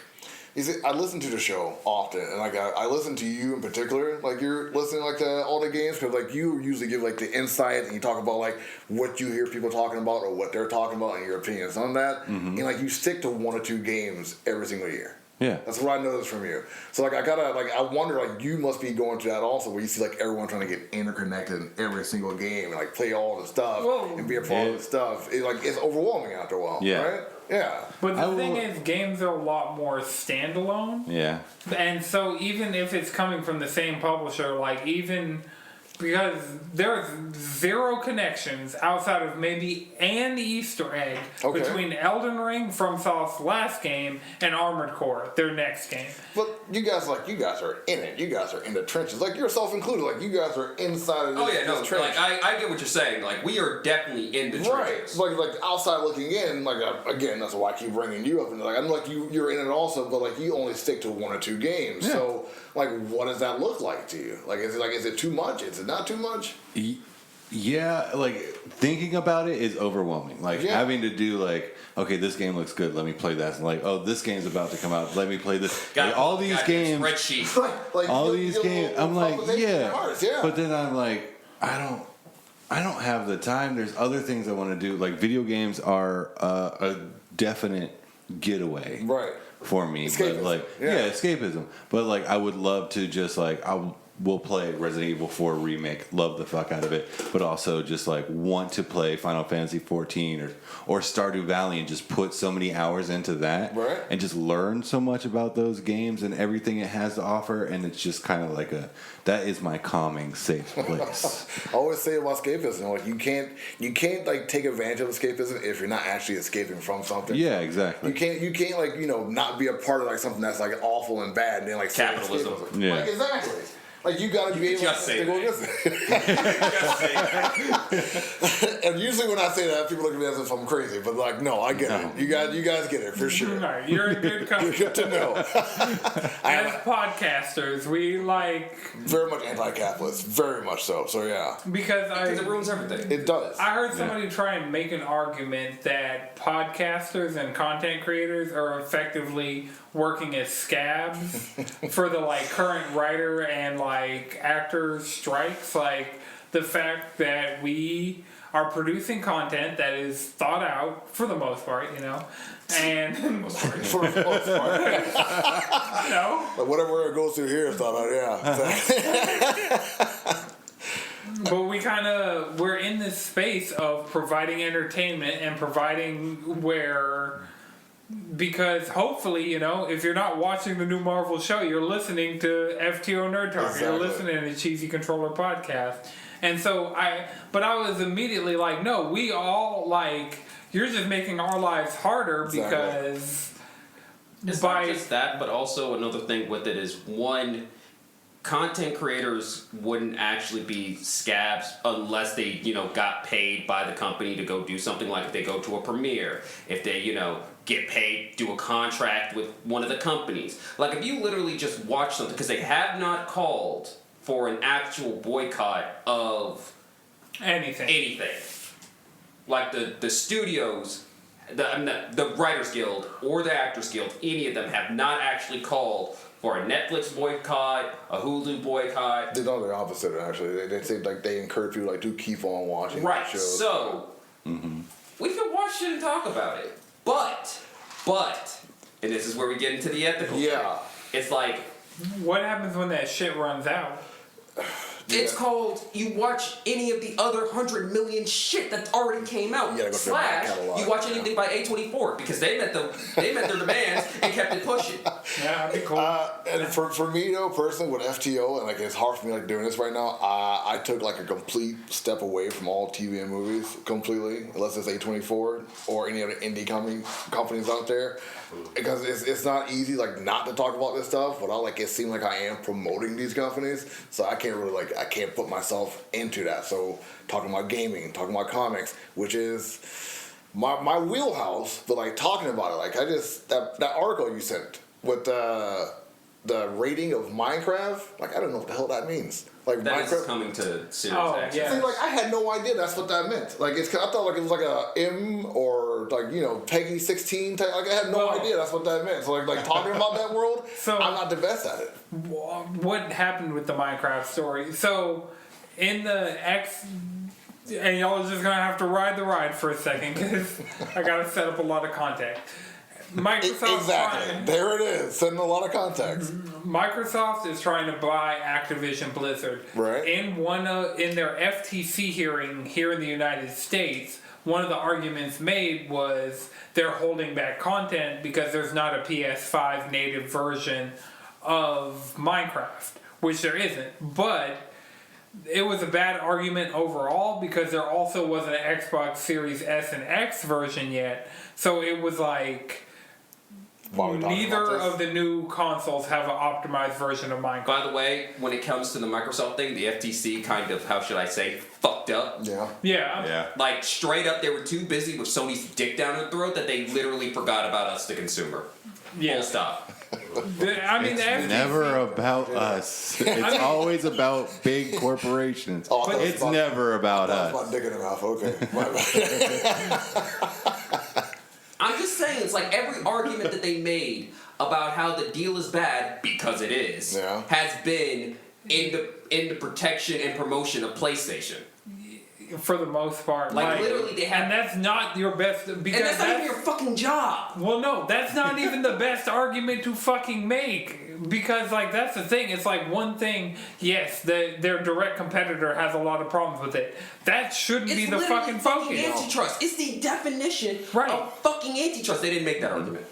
You see, I listen to the show often, and I listen to you in particular. You're listening to all the games because you usually give the insight and you talk about what you hear people talking about or what they're talking about and your opinions on that. Mm-hmm. And you stick to one or two games every single year. Yeah, that's what I noticed from you. So I wonder you must be going through that also, where you see everyone trying to get interconnected in every single game and play all the stuff and be a part of the stuff. It's overwhelming after a while. Yeah. Right? Yeah. But the thing is, games are a lot more standalone. Yeah. And so even if it's coming from the same publisher, even Because there's zero connections outside of maybe an Easter egg Okay. between Elden Ring, FromSoft's last game, and Armored Core, their next game. But you guys are in it. You guys are in the trenches. Like yourself included. Like you guys are inside of this, Oh yeah, no, this trench. like I get what you're saying. Like we are definitely in the Right, trenches. like outside looking in, like again, that's why I keep bringing you up. And like I'm like you're in it also, but like you only stick to 1 or 2 games. Yeah. So like, what does that look like to you? Like, is it too much? Is it not too much? Yeah, like thinking about it is overwhelming. Like Yeah. having to do like, okay, this game looks good. Let me play that. And like, oh, this game's about to come out. Let me play this. Like, all these games, Spreadsheet. like all you- these you games. little I'm like, palpitations in yeah. your hearts, yeah. But then I'm like, I don't have the time. There's other things I want to do. Like video games are a definite getaway. Right. For me, Escapism, but like, yeah. escapism. But like, I would love to just like, we'll play Resident Evil 4 remake, love the fuck out of it, but also just like want to play Final Fantasy 14 or Stardew Valley and just put so many hours into that, Right. and just learn so much about those games and everything it has to offer, and it's just kind of like that is my calming safe place. I always say about escapism, like you can't like take advantage of escapism if you're not actually escaping from something. Yeah, exactly. You can't like not be a part of like something that's like awful and bad and then like say Capitalism. escapism. Yeah. Like exactly. Like you gotta be able just say to go that. against it. And usually when I say that, people look at me as if I'm crazy. But like, no, I get it. You guys get it for sure. Alright, you're in good company. Good to know. As podcasters, we like, Very much anti-capitalist, very much so. So yeah, because Because it ruins everything. it does. I heard somebody try and make an argument that podcasters and content creators are effectively working as scabs for the like current writer and like actor strikes. Like the fact that we are producing content that is thought out for the most part, and For the most part. Like whatever it goes through here is thought out. Yeah. but we're in this space of providing entertainment and providing because hopefully, if you're not watching the new Marvel show, you're listening to FTO Nerd Talk. Exactly. You're listening to Cheesy Controller Podcast. And so I was immediately like, no, we all you're just making our lives harder Exactly. because It's not just that, but also another thing with it is one, content creators wouldn't actually be scabs unless they, got paid by the company to go do something, like if they go to a premiere, if they, get paid, do a contract with one of the companies. Like if you literally just watch something, because they have not called for an actual boycott of anything. Like the studios, the Writers Guild or the Actors Guild, any of them have not actually called for a Netflix boycott, a Hulu boycott. They know the opposite actually. They say like they encourage people like to keep on watching Right, shows. so we can watch it and talk about it. But, and this is where we get into the ethical thing. Yeah. It's like, What happens when that shit runs out? it's called, you watch any of the other 100 million shit that already came out. You gotta go through the back Slash, catalog, you watch yeah. anything by A24 because they met their demands and kept it pushing. Yeah, that'd be cool. And for me though, personally, with FTO, and like it's hard for me like doing this right now. I took like a complete step away from all TV and movies completely, unless it's A24 or any other indie companies out there, because it's not easy like not to talk about this stuff. But it seems like I am promoting these companies, so I can't really I can't put myself into that. So talking about gaming, talking about comics, which is my wheelhouse, but talking about it, that article you sent with the rating of Minecraft, I don't know what the hell that means. That Minecraft. is coming to Series X. yeah. See, I had no idea that's what that meant. I thought it was a M or Peggy 16 type. I had no idea that's what that meant. So talking about that world, So- I'm not the best at it. What happened with the Minecraft story? So, in the X, and y'all are just gonna have to ride the ride for a second because I gotta set up a lot of context. Microsoft Exactly. There it is. Sending a lot of context. Microsoft is trying to buy Activision Blizzard. Right. In their FTC hearing here in the United States, one of the arguments made was they're holding back content because there's not a PS5 native version of Minecraft, which there isn't. But it was a bad argument overall because there also wasn't an Xbox Series S and X version yet. So it was like Why are we talking neither about this? of the new consoles have an optimized version of Minecraft. By the way, when it comes to the Microsoft thing, the FTC kind of, how should I say, fucked up. Yeah. Yeah. Yeah. Like, straight up, they were too busy with Sony's dick down their throat that they literally forgot about us, the consumer. Yeah. Full stop. I mean, the FTC, Never about us. It's always about big corporations. Oh, I thought it was It's about- never about That's us. my dick in the mouth. Okay. My bad. I'm just saying, it's like every argument that they made about how the deal is bad, because it is, Yeah. has been in the protection and promotion of PlayStation. for the most part, Like, literally, they have- and that's not your best because And that's not even your fucking job. well, no, that's not even the best argument to fucking make because, like, that's the thing. It's like one thing. Yes, their direct competitor has a lot of problems with it. That shouldn't be the literally fucking focus. antitrust. It's the definition Right. of fucking antitrust. They didn't make that argument.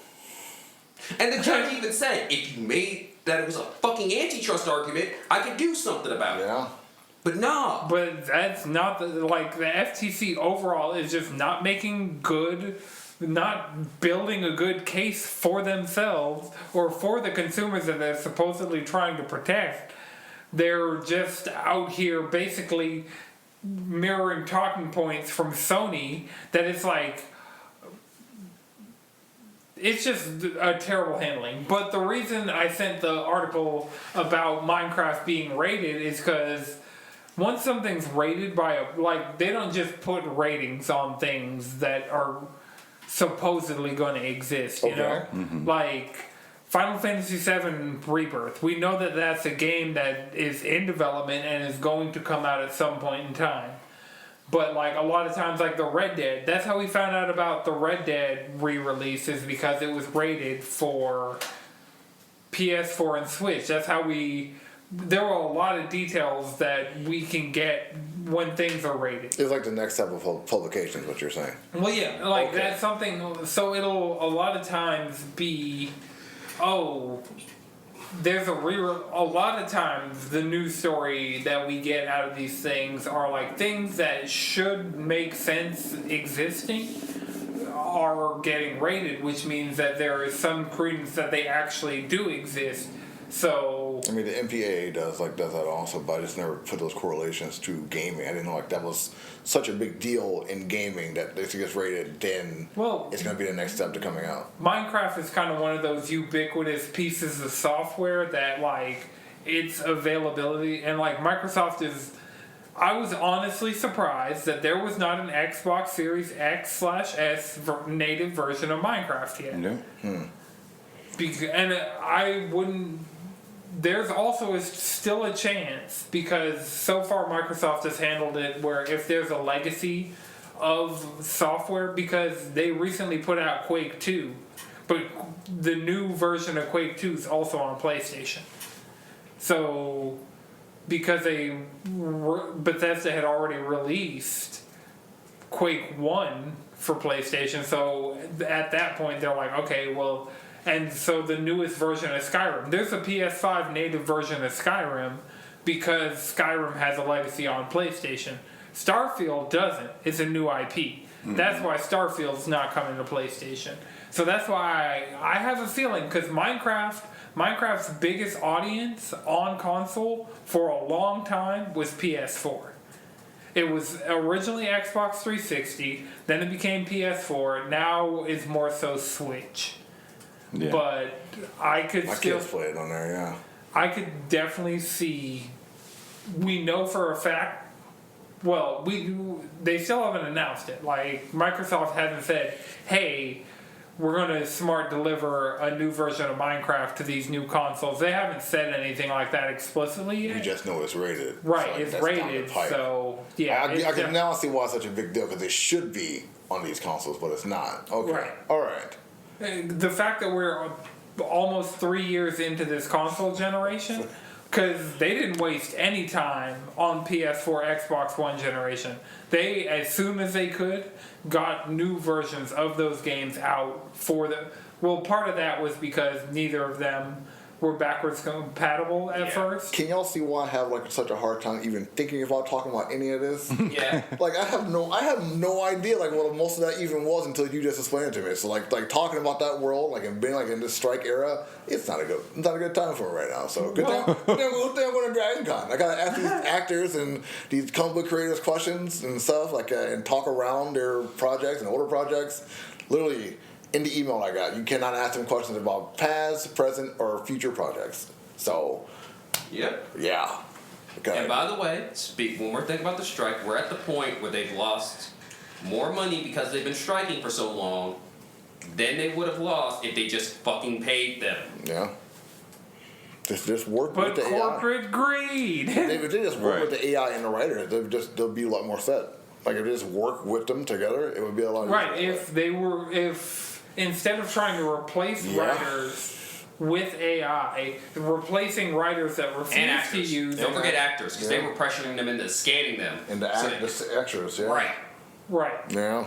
And the judge even said, if you made that it was a fucking antitrust argument, I could do something about it. Yeah. But no. But that's not the FTC overall is just not making good, not building a good case for themselves or for the consumers that they're supposedly trying to protect. They're just out here basically mirroring talking points from Sony that it's like, it's just a terrible handling. But the reason I sent the article about Minecraft being rated is because once something's rated by they don't just put ratings on things that are supposedly going to exist, you know? Like Final Fantasy VII Rebirth. We know that that's a game that is in development and is going to come out at some point in time. But like a lot of times, like the Red Dead, that's how we found out about the Red Dead re-release is because it was rated for PS4 and Switch. That's how there were a lot of details that we can get when things are rated. It's like the next type of publication is what you're saying. Well, yeah, like Okay. that's something. So it'll a lot of times be, there's a lot of times the news story that we get out of these things are like things that should make sense existing are getting rated, which means that there is some credence that they actually do exist. So I mean, the MPAA does that also, but I just never put those correlations to gaming. I didn't know that was such a big deal in gaming that if it gets rated, then it's going to be the next step to coming out. Minecraft is kind of one of those ubiquitous pieces of software that its availability and Microsoft is. I was honestly surprised that there was not an Xbox Series X/S native version of Minecraft yet. No. And I wouldn't. There's also still a chance because so far Microsoft has handled it where if there's a legacy of software, because they recently put out Quake 2, but the new version of Quake 2 is also on PlayStation. So because Bethesda had already released Quake 1 for PlayStation, so at that point they're like, okay, well. And so the newest version of Skyrim, there's a PS5 native version of Skyrim because Skyrim has a legacy on PlayStation. Starfield doesn't. It's a new IP. That's why Starfield's not coming to PlayStation. So that's why I have a feeling, because Minecraft's biggest audience on console for a long time was PS4. It was originally Xbox 360, then it became PS4, now it's more so Switch. Yeah. But I could My still kids play it on there, yeah. I could definitely see. We know for a fact. Well, they still haven't announced it. Like Microsoft hasn't said, "Hey, we're going to smart deliver a new version of Minecraft to these new consoles." They haven't said anything like that explicitly yet. You just know it's rated. Right, So it's that's down the rated. pipe. So yeah, I can now see why it's such a big deal, because it should be on these consoles, but it's not. Okay. Right. All right. The fact that we're almost 3 years into this console generation, because they didn't waste any time on PS4, Xbox One generation. They, as soon as they could, got new versions of those games out for the. Well, part of that was because neither of them were backwards compatible at Yeah. first. Can y'all see why I have like such a hard time even thinking about talking about any of this? Yeah. Like I have no idea like what most of that even was until you just explained it to me. So like talking about that world like and being like in this strike era, it's not a good time for it right now. So good thing I'm going to Dragon Con. I gotta ask these actors and these comic book creators questions and stuff like and talk around their projects and older projects. Literally. In the email I got, you cannot ask them questions about past, present, or future projects. So, Yep. yeah. Okay. And by the way, speak one more thing about the strike. We're at the point where they've lost more money because they've been striking for so long than they would have lost if they just fucking paid them. Yeah. Just work But with the corporate greed. AI. If they just work Right. with the AI and the writer, they'll be a lot more set. Like if they just work with them together, it would be a lot Right. easier. If instead of trying to replace Yeah. writers with AI, replacing writers that And refuse to actors. use Don't AI. forget actors, because they Yeah. were pressuring them into scanning them. And the So extras, yeah. Right. Right. Yeah.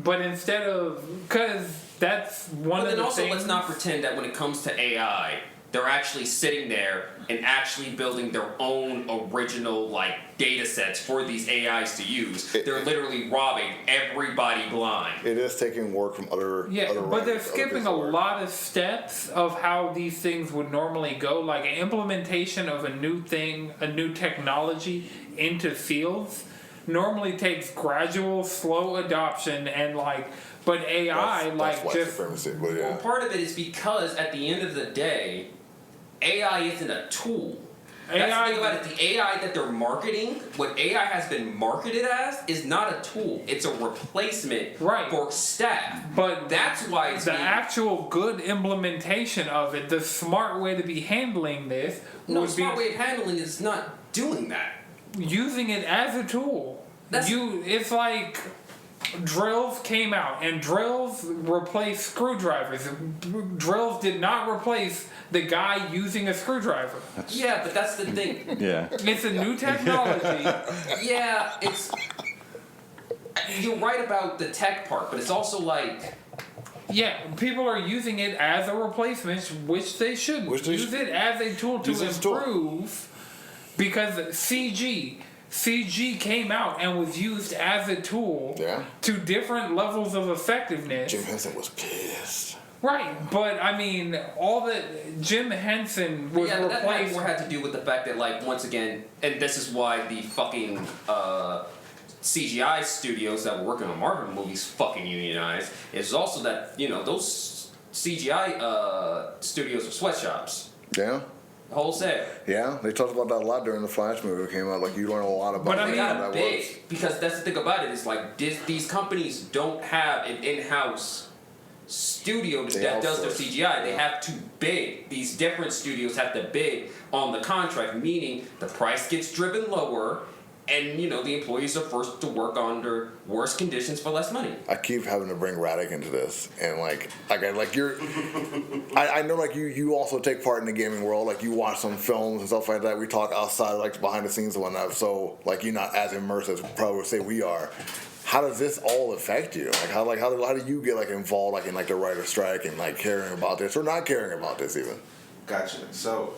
But instead of, because that's one But of then the also, things. let's not pretend that when it comes to AI, they're actually sitting there and actually building their own original like data sets for these AIs to use. They're literally robbing everybody blind. It is taking work from other. Yeah, other but they're writers, other skipping pieces a of work. lot of steps of how these things would normally go. Like an implementation of a new thing, a new technology into fields normally takes gradual, slow adoption and like. But AI, That's like white just supremacy, but Well, yeah. part of it is because at the end of the day, AI isn't a tool. That's the thing about it. The AI that they're marketing, what AI has been marketed as, is not a tool. It's a replacement Right. for staff. But That's why it's the being- actual good implementation of it, the smart way to be handling this no would smart be way of handling it is not doing that. using it as a tool. It's like drills came out and drills replaced screwdrivers. Drills did not replace the guy using a screwdriver. Yeah, but that's the thing. Yeah. It's a new technology. Yeah, it's. You're right about the tech part, but it's also like. Yeah, people are using it as a replacement, which they shouldn't. Which they Use it as a tool to Use it as a tool. improve, because CG came out and was used as a tool Yeah. to different levels of effectiveness. Jim Henson was pissed. Right, but I mean, all that Jim Henson was Yeah, but that might replaced. more had to do with the fact that, like, once again, and this is why the fucking CGI studios that were working on Marvel movies fucking unionized, is also that, you know, those CGI studios are sweatshops. Yeah. Wholesale. Yeah. They talked about that a lot during the Flash movie that came out. Like you learn a lot about But I how They mean, got that big was. because that's the thing about it is like these companies don't have an in-house studio They that does their outsource. CGI. They have to bid. These different studios have to bid on the contract, meaning the price gets driven lower, and you know the employees are forced to work under worse conditions for less money. I keep having to bring Radic into this, and you're, I know like you also take part in the gaming world. Like you watch some films and stuff like that. We talk outside, like behind the scenes and whatnot. So like you're not as immersed as probably would say we are. How does this all affect you? How do you get like involved like in like the writer's strike and like caring about this or not caring about this even? Gotcha. So,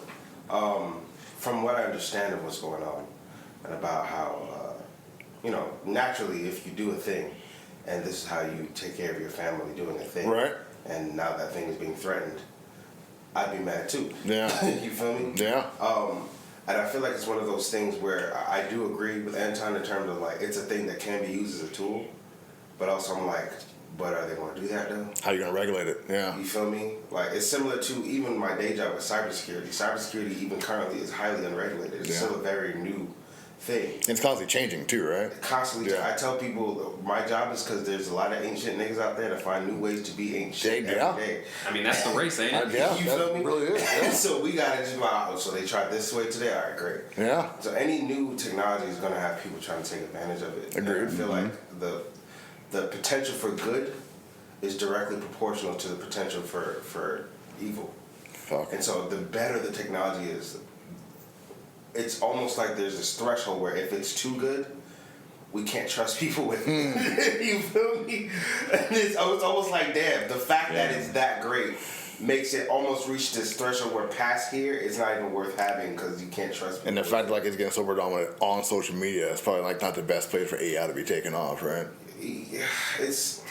from what I understand of what's going on, and about how, naturally, if you do a thing, and this is how you take care of your family doing a thing, Right. and now that thing is being threatened, I'd be mad too. Yeah. You feel me? Yeah. And I feel like it's one of those things where I do agree with Anton in terms of like it's a thing that can be used as a tool, but also I'm like, but are they going to do that though? How you gonna regulate it? Yeah. You feel me? Like it's similar to even my day job with cybersecurity. Cybersecurity even currently is highly unregulated. It's Yeah. still a very new thing. It's constantly changing too, right? Constantly, Yeah. I tell people my job is because there's a lot of ancient niggas out there that find new ways to be ancient Yeah. every day. I mean that's the race, ain't it? Yeah. You that feel me? really is. Yeah. So we gotta just wow. So they tried this way today. All right, great. Yeah. So any new technology is gonna have people trying to take advantage of it. And Agreed. I feel like the potential for good is directly proportional to the potential for evil. Fuck. And so the better the technology is, it's almost like there's this threshold where if it's too good, we can't trust people with it. You feel me? And it's almost like, damn, the fact that it's that great makes it almost reach this threshold where past here it's not even worth having because you can't trust people. And the fact like it's getting so predominant on social media, it's probably like not the best place for AI to be taken off, right? Yeah, it's.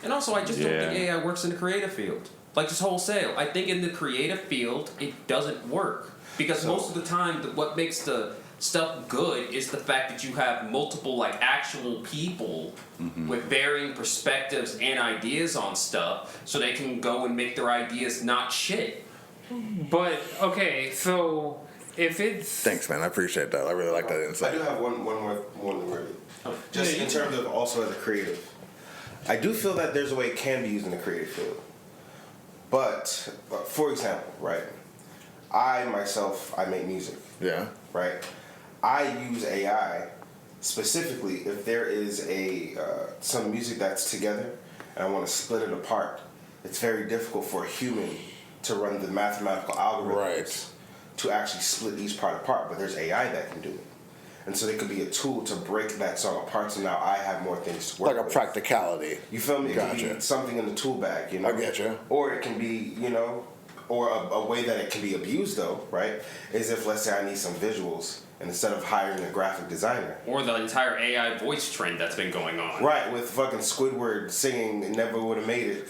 And also, I just don't think AI works in the creative field. Like, just wholesale. I think in the creative field, it doesn't work. Because most of the time, what makes the stuff good is the fact that you have multiple, like, actual people with varying perspectives and ideas on stuff, so they can go and make their ideas not shit. But, okay, so if it's... Thanks, man. I appreciate that. I really like that I insight. do have one more word. Just in terms of also as a creative. I do feel that there's a way it can be used in the creative field. But, for example, right, I make music. Yeah. Right? I use AI specifically if there is some music that's together and I want to split it apart. It's very difficult for a human to run the mathematical algorithms to actually split each part apart, but there's AI that can do it. And so it could be a tool to break that song apart, so now I have more things to work with. Like a practicality. You feel me? It Gotcha. could be something in the tool bag, you know? I get you. Or it can be, you know, or a way that it can be abused, though, right? Is if, let's say, I need some visuals, and instead of hiring a graphic designer. Or the entire AI voice trend that's been going on. Right, with fucking Squidward singing Never Would Have Made It.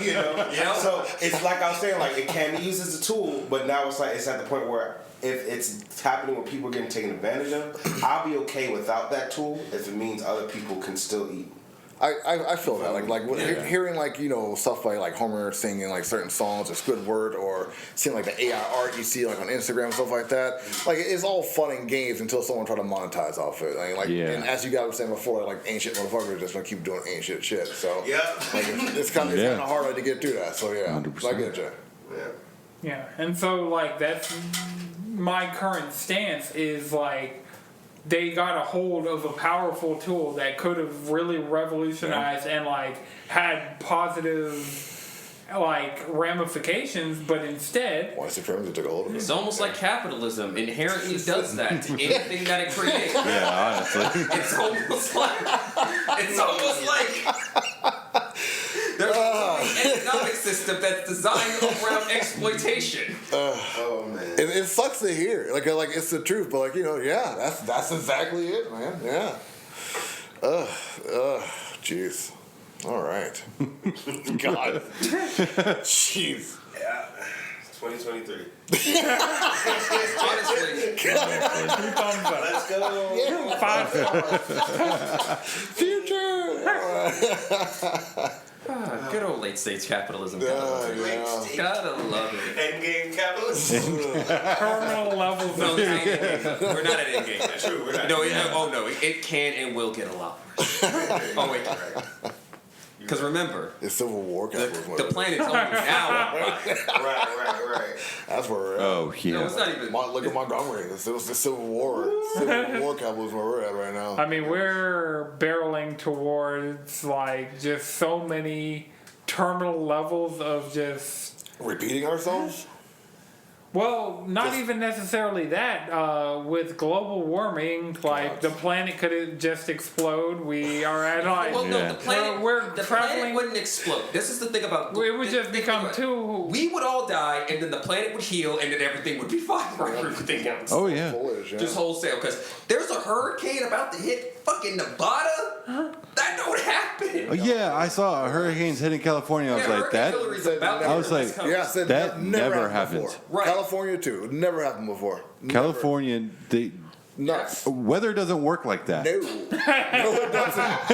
You know? Yep. So it's like I was saying, like, it can be used as a tool, but now it's like, it's at the point where if it's happening where people are getting taken advantage of, I'll be okay without that tool if it means other people can still eat. I feel that hearing like you know stuff like Homer singing like certain songs or Squidward or seeing like the AI art you see like on Instagram and stuff like that, like it's all fun and games until someone try to monetize off it. And as you guys were saying before, like ancient motherfuckers just gonna keep doing ancient shit. So like it's kind of hard to get through that. So 100%. I get you. Yeah, and so like that's my current stance is like they got a hold of a powerful tool that could have really revolutionized and like had positive like ramifications, but instead White supremacy took a hold of it. It's almost like capitalism inherently does that to anything that it creates. Yeah, honestly. It's almost like there's an economic system that's designed around exploitation. Oh man, it sucks to hear. Like it's the truth, but like you know, that's exactly it, man. Yeah. Jeez. All right. God. Jeez. yeah. 2023. Honestly, Let's go. 5 stars. Future. good old late stage capitalism. Gotta love it. Endgame capitalism. terminal levels No, of we're not at endgame. True, we're not. No, it can and will get a lot worse. Oh, it can. Because remember, It's Civil War capitalism. the planet's only now. Right. That's where we're at. Oh, yeah. No, it's not even. Look at Montgomery. It was the Civil War capitalism where we're at right now. I mean, we're barreling towards like just so many terminal levels of just. Repeating ourselves? Well, not even necessarily that. With global warming, like the planet could just explode. We are at like. Well, no, the planet. The traveling. planet wouldn't explode. This is the thing about. It would just become too. We would all die, and then the planet would heal, and then everything would be fine for everything else. Oh, yeah. Foliage, yeah. Just wholesale, because there's a hurricane about to hit fucking Nevada. That don't happen. Oh, yeah, I saw hurricanes hitting California. I was like, that. I was like, Yeah, I said that never happened happens. before. Right. California too. It never happened before. California, Nuts. weather doesn't work like that. No. No, it doesn't.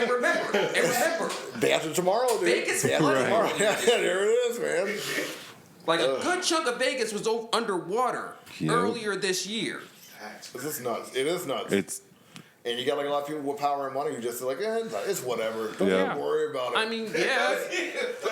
and remember, Day after tomorrow, dude. Vegas Day after flooded. tomorrow. Yeah, there it is, man. like a good chunk of Vegas was underwater Yeah. earlier this year. This is nuts. It is nuts. It's And you got like a lot of people with power and money who just like, it's whatever. Don't Yeah. even worry about it. I mean, yeah.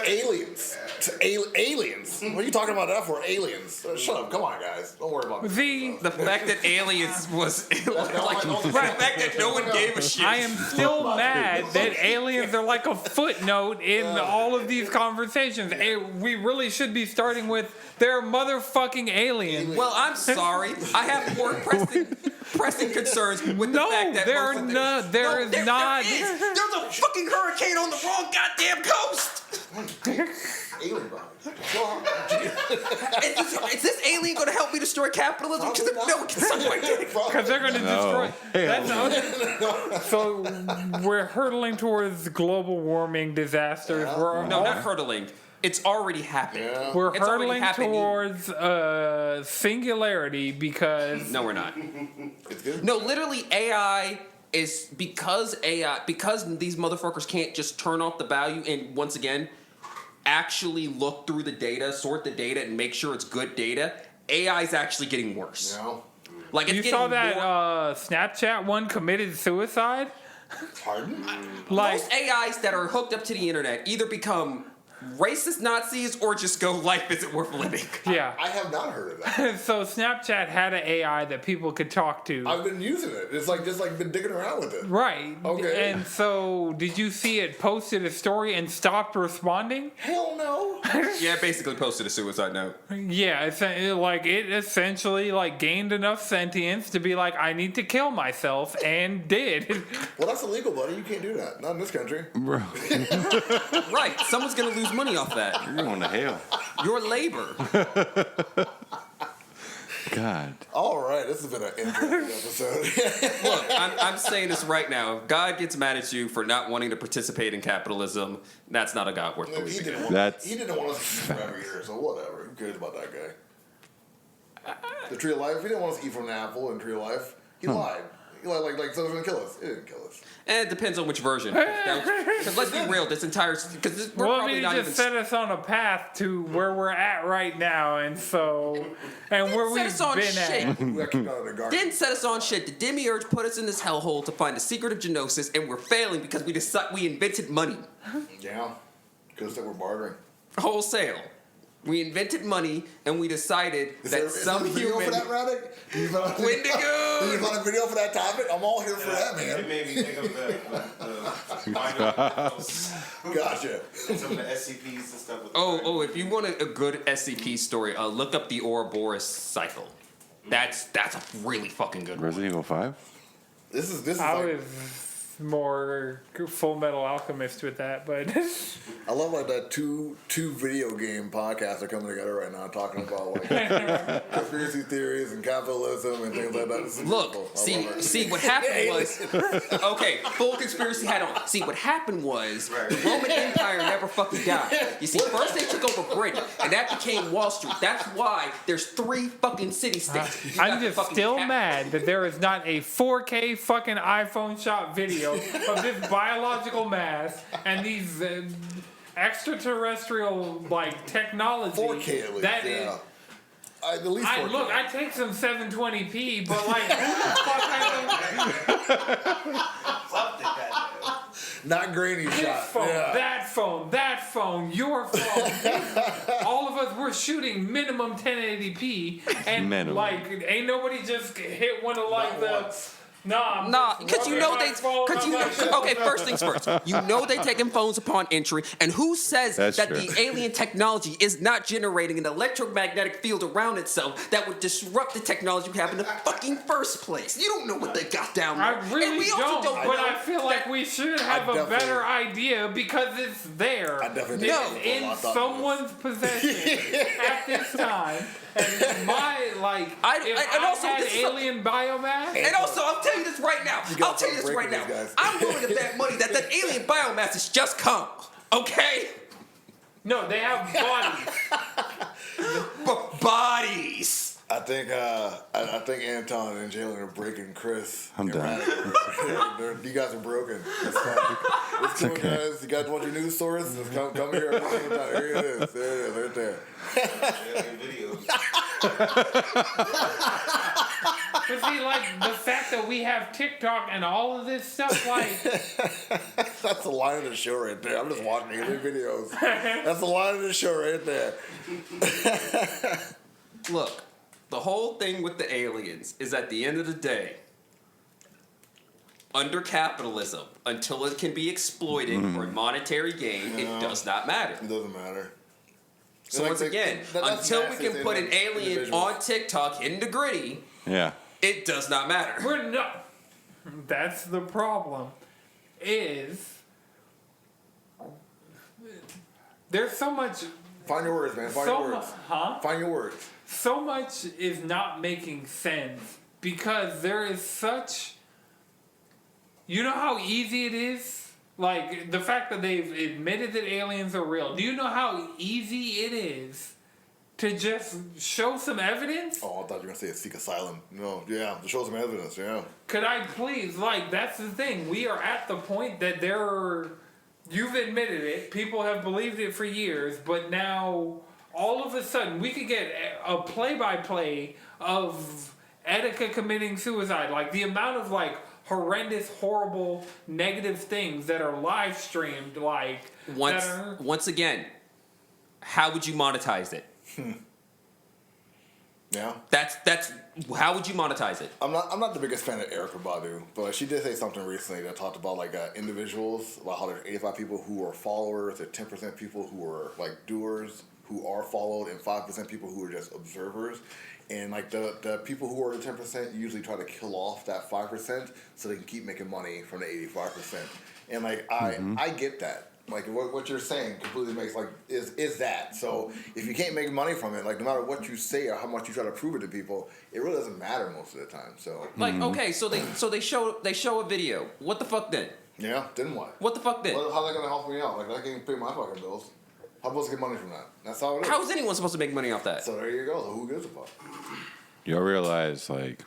Aliens. Aliens. What are you talking about that for? Aliens. Shut up. Come on, guys. Don't worry about it. The fact that aliens was like the fact that no one gave a shit. I am still mad that aliens are like a footnote in all of these conversations. We really should be starting with they're motherfucking aliens. Well, I'm sorry. I have more pressing concerns with the fact that there most of no- the- there No, is there not- is. There's a fucking hurricane on the wrong goddamn coast. alien bombs. Is this alien going to help me destroy capitalism? Probably not. No, it's not my dick. Because they're going to No. destroy. That's so we're hurtling towards global warming disasters. Yeah. We're No, not hurtling. It's already happened. Yeah. We're It's already hurtling happening. towards singularity because No, we're not. It's good. No, literally AI is because these motherfuckers can't just turn off the value and once again actually look through the data, sort the data, and make sure it's good data. AI is actually getting worse. No. Like it's you getting saw that more. Snapchat one committed suicide. Pardon? Like Most AIs that are hooked up to the internet either become racist Nazis or just go, life isn't worth living. yeah. I have not heard of that. So Snapchat had an AI that people could talk to. I've been using it. It's like just like been digging around with it. Right. Okay. And so, did you see it posted a story and stopped responding? Hell no. Yeah, I basically posted a suicide note. Yeah, it essentially like gained enough sentience to be like, I need to kill myself, and did. Well, that's illegal, buddy. You can't do that. Not in this country. Bro, Right, someone's gonna lose money off that. you're going to hell. Your labor. God. All right, this has been an interesting episode. Look, I'm saying this right now. If God gets mad at you for not wanting to participate in capitalism, that's not a God worth he believing in. didn't want. That's He didn't want us to eat forever either. So whatever. Who cares about that guy? The Tree of Life. He didn't want us to eat from an apple in Tree of Life. He lied. He lied like so it was gonna kill us. It didn't kill us. And it depends on which version. Because let's be real, this entire because we're Well, I probably mean, not it even. just set us on a path to where we're at right now, and so, and where Set we've us on been shit. at. We got kicked out of the garden. Didn't set us on shit. The demiurge put us in this hellhole to find the secret of genosis, and we're failing because we invented money Yeah. Because they were bartering. wholesale. We invented money, and we decided Is that there some a video human for that, Radek? Did you find Wendigo. Did you find a video for that topic? I'm all here for that, It man. made me think of the minor Gotcha. some of the SCPs and stuff. With Oh! If you want a good SCP story, look up the Ouroboros cycle. That's a really fucking good one. Resident Evil 5? This is I like was more Full Metal Alchemist with that, but I love like that two video game podcasts are coming together right now talking about like conspiracy theories and capitalism and things like that. This is Look, beautiful. I love it. see what happened was okay, full conspiracy hat on. See what happened was the Roman Empire never fucking died. You see, first they took over Britain, and that became Wall Street. That's why there's 3 fucking city states. You got I'm just fucking still mad that there is not a 4K fucking iPhone shot video of this biological mass and these extraterrestrial like technology. 4K at least. That yeah. is. At least 4K. Look, I take some 720p, but like, who the fuck has something that Not grainy this shot. phone, Yeah. that phone, your phone? All of us, we're shooting minimum 1080p, and Minimum. like, ain't nobody just hit one of like Not the. once. Nah, because you know okay, first things first. You know they're taking phones upon entry, and who says That's that true. the alien technology is not generating an electromagnetic field around itself that would disrupt the technology we have in the fucking first place? You don't know what they got down there. I really and we also don't, but know I feel like we should have a definitely- better idea because it's there. I definitely It's think in I thought someone's possession at this time. And my like, if and I also had this is alien biomass, And also, I'll tell you this right now. gotta I'll tell you start this right breaking now. these guys. I'm willing to bet money that that alien biomass has just come. Okay? no, they have bodies. But bodies. I think Anton and Jalen are breaking Chris. I'm done. You guys are broken. It's fine. It's cool, okay. guys. You guys want your news source? Just come here. Every single time. Here it is. There it is. Right there. alien videos. But see, like the fact that we have TikTok and all of this stuff, like, That's the line of the show right there. I'm just watching alien videos. That's the line of the show right there. Look, the whole thing with the aliens is at the end of the day, under capitalism, until it can be exploited for a monetary gain, it does not matter. It doesn't matter. So Like, once again, that's until we massive can put an in alien individuals. on TikTok in the gritty, Yeah. it does not matter. we're not. That's the problem. Is there's so much Find your words, man. Find your words. Find your words. So much is not making sense because there is such. You know how easy it is? Like, the fact that they've admitted that aliens are real. Do you know how easy it is to just show some evidence? Oh, I thought you were going to say seek asylum. No, yeah, to show some evidence, yeah. Could I please, like, that's the thing. We are at the point that you've admitted it, people have believed it for years, but now, all of a sudden, we could get a play-by-play of Etika committing suicide. Like, the amount of, like, horrendous, horrible, negative things that are live streamed, like once again, how would you monetize it? Yeah. That's how would you monetize it? I'm not the biggest fan of Erykah Badu, but she did say something recently that talked about like individuals, about how there's 85 people who are followers, there's 10% people who are like doers who are followed, and 5% people who are just observers. And like the people who are the 10% usually try to kill off that 5% so they can keep making money from the 85%. And like I get that. Like what you're saying completely makes like is that. So if you can't make money from it, like no matter what you say or how much you try to prove it to people, it really doesn't matter most of the time. So like okay, so they show a video. What the fuck then? Yeah, then what? What the fuck then? How's that gonna help me out? Like I can't pay my fucking bills. How am I supposed to get money from that? That's how it is. How is anyone supposed to make money off that? So there you go. So who gives a fuck? You'll realize like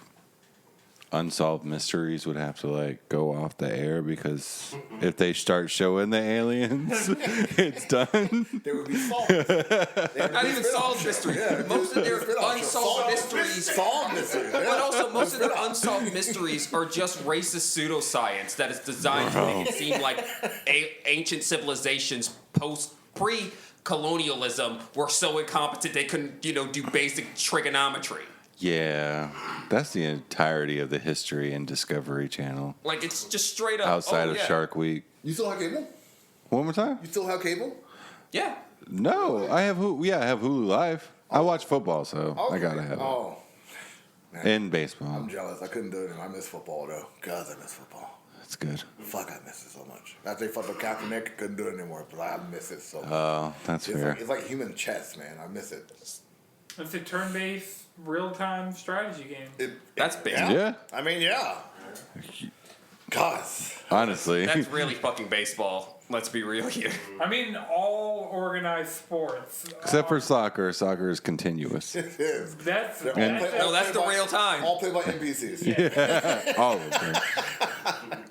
unsolved mysteries would have to like go off the air because if they start showing the aliens, it's done. They would be solved. Not even solved mysteries. Yeah, most of their unsolved mysteries. Solved mysteries. Yeah. But also, most of their unsolved mysteries are just racist pseudoscience that is designed to make it seem like ancient civilizations pre-colonialism were so incompetent they couldn't, do basic trigonometry. Yeah, that's the entirety of the History and Discovery Channel. Like, it's just straight up. Outside of Shark Week. You still have cable? One more time? You still have cable? Yeah. No, I have Hulu. Yeah, I have Hulu Live. I watch football, so Okay. I gotta have it. Oh, man. And baseball. I'm jealous. I couldn't do it. I miss football though. God, I miss football. That's good. Fuck, I miss it so much. After they fucked up Kaepernick, couldn't do it anymore. But I miss it so much. Oh, that's fair. It's like human chess, man. I miss it. It's a turn-based, real-time strategy game. That's big. Yeah. I mean, yeah. God. Honestly. That's really fucking baseball. Let's be real here. I mean, all organized sports. Except for soccer. Soccer is continuous. It is. That's They're all that's played- it. No, that's the real time. All played by NPCs. Yeah. All of them.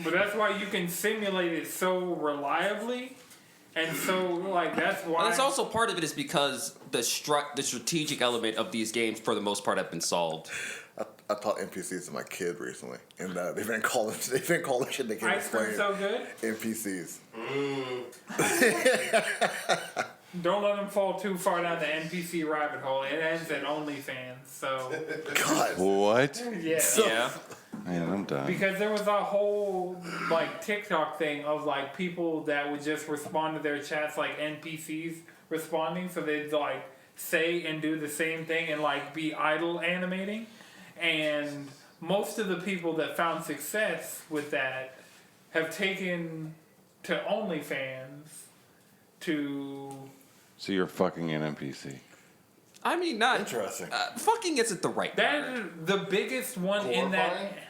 But that's why you can simulate it so reliably, and so like that's why. And that's also part of it is because the strategic element of these games, for the most part, have been solved. I taught NPCs to my kid recently, and they've been calling shit they can't Ice cream explain. so good. NPCs. Don't let them fall too far down the NPC rabbit hole. It ends at OnlyFans, so God. What? yeah. Yeah. Man, I'm done. Because there was a whole like TikTok thing of like people that would just respond to their chats like NPCs responding, so they'd like say and do the same thing and like be idle animating, and most of the people that found success with that have taken to OnlyFans to. So you're fucking an NPC. I mean, not Interesting. fucking isn't the right That word. is the biggest one in that. Glorifying?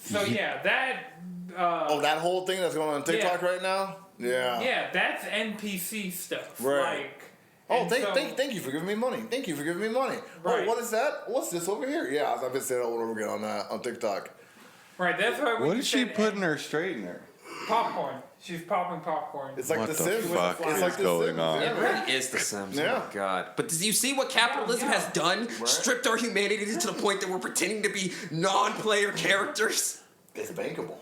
So yeah, that. Oh, that whole thing that's going on TikTok Yeah. right now? Yeah. Yeah, that's NPC stuff. Right. Like, Oh, and thank you for giving me money. Thank you for giving me money. Right. Oh, what is that? What's this over here? Yeah, I've been saying it over and over again on TikTok. Right, that's why. when What you is she said putting her straightener? Popcorn. She's popping popcorn. It's like What the the Sims. fuck It's is like the going Sims. on? Yeah, It man. really is The Sims. Yeah. Oh my god. But do you see what capitalism Yeah. has done? Right. Stripped our humanity to the point that we're pretending to be non-player characters? It's bankable.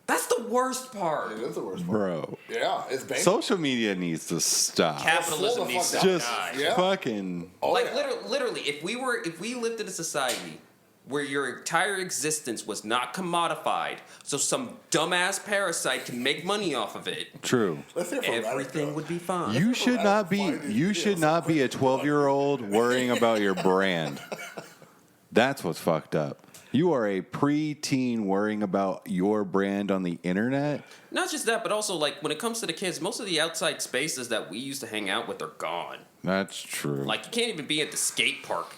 That's the worst part. It is the worst part. Bro. Yeah, it's bankable. Social media needs to stop. Capitalism Slow the needs to fuck down. Just die. Yeah. fucking. Oh, Like yeah. literally, if we lived in a society where your entire existence was not commodified, so some dumbass parasite can make money off of it, True. Let's hear from everything Radical. would be fine. You should not be. You should not be a 12-year-old worrying about your brand. That's what's fucked up. You are a pre-teen worrying about your brand on the internet. Not just that, but also like when it comes to the kids, most of the outside spaces that we used to hang out with are gone. That's true. Like you can't even be at the skate park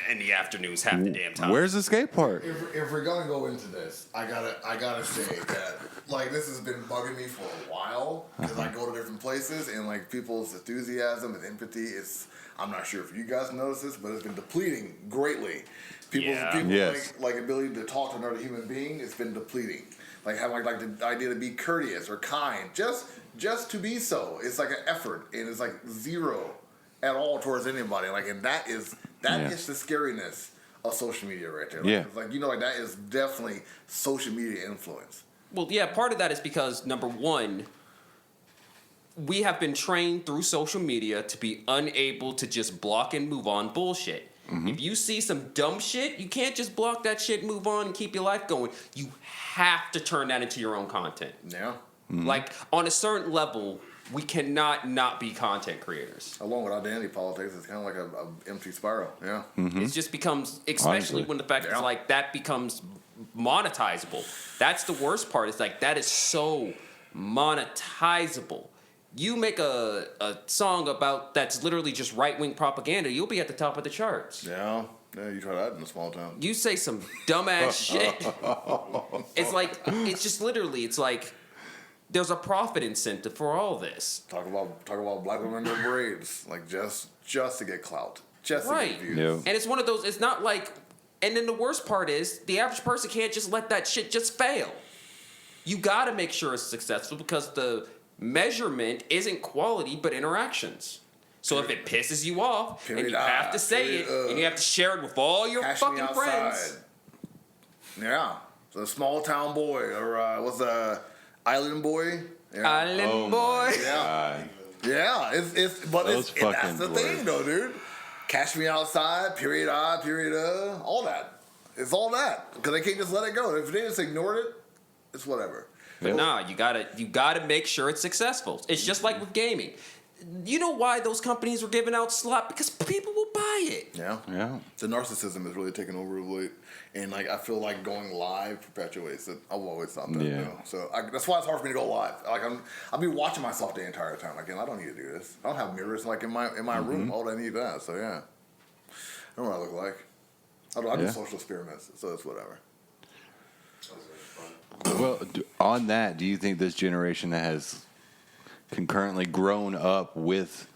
in the afternoons half the damn time. Where's the skate park? If we're gonna go into this, I gotta say that like this has been bugging me for a while because I go to different places and like people's enthusiasm and empathy is. I'm not sure if you guys notice this, but it's been depleting greatly. People's Yes. like ability to talk to another human being, it's been depleting. Like having like the idea to be courteous or kind, just to be so. It's like an effort, and it's like zero at all towards anybody. Like, and that is the scariness of social media right there. Like, Yeah. it's like like that is definitely social media influence. Well, yeah, part of that is because number one, we have been trained through social media to be unable to just block and move on bullshit. If you see some dumb shit, you can't just block that shit, move on, and keep your life going. You have to turn that into your own content. Yeah. Like, on a certain level, we cannot not be content creators. Along with identity politics, it's kind of like a empty spiral. Yeah. It just becomes, especially Honestly. when the fact is like that becomes monetizable. That's the worst part. It's like that is so monetizable. You make a song about that's literally just right-wing propaganda, you'll be at the top of the charts. Yeah. Yeah, you try that in a small town. You say some dumbass shit. It's like, it's just literally, it's like, there's a profit incentive for all this. Talk about black women in their braids, like just to get clout, just Right. to get views. Yeah. And it's one of those, it's not like, and then the worst part is, the average person can't just let that shit just fail. You gotta make sure it's successful because the measurement isn't quality but interactions. So if it pisses you off and you have to say it and you have to share it with all your Cash me fucking outside. friends. Yeah, so a small town boy or what's the island boy? Yeah. Island Oh boy. Yeah. Yeah, it's but Those it's that's fucking the thing though, dude. Cash me outside, period I, period all that. It's all that because they can't just let it go. If they just ignored it, it's whatever. But nah, you gotta make sure it's successful. It's just like with gaming. You know why those companies were giving out slot? Because people will buy it. Yeah. Yeah. The narcissism is really taking over of late, and like I feel like going live perpetuates it. I've always thought that. Yeah. You know? So that's why it's hard for me to go live. Like I'll be watching myself the entire time. Like, I don't need to do this. I don't have mirrors like in my room. All I need that. So yeah, I don't know what I look like. I do Yeah. social experiments, so it's whatever. Well, on that, do you think this generation that has concurrently grown up with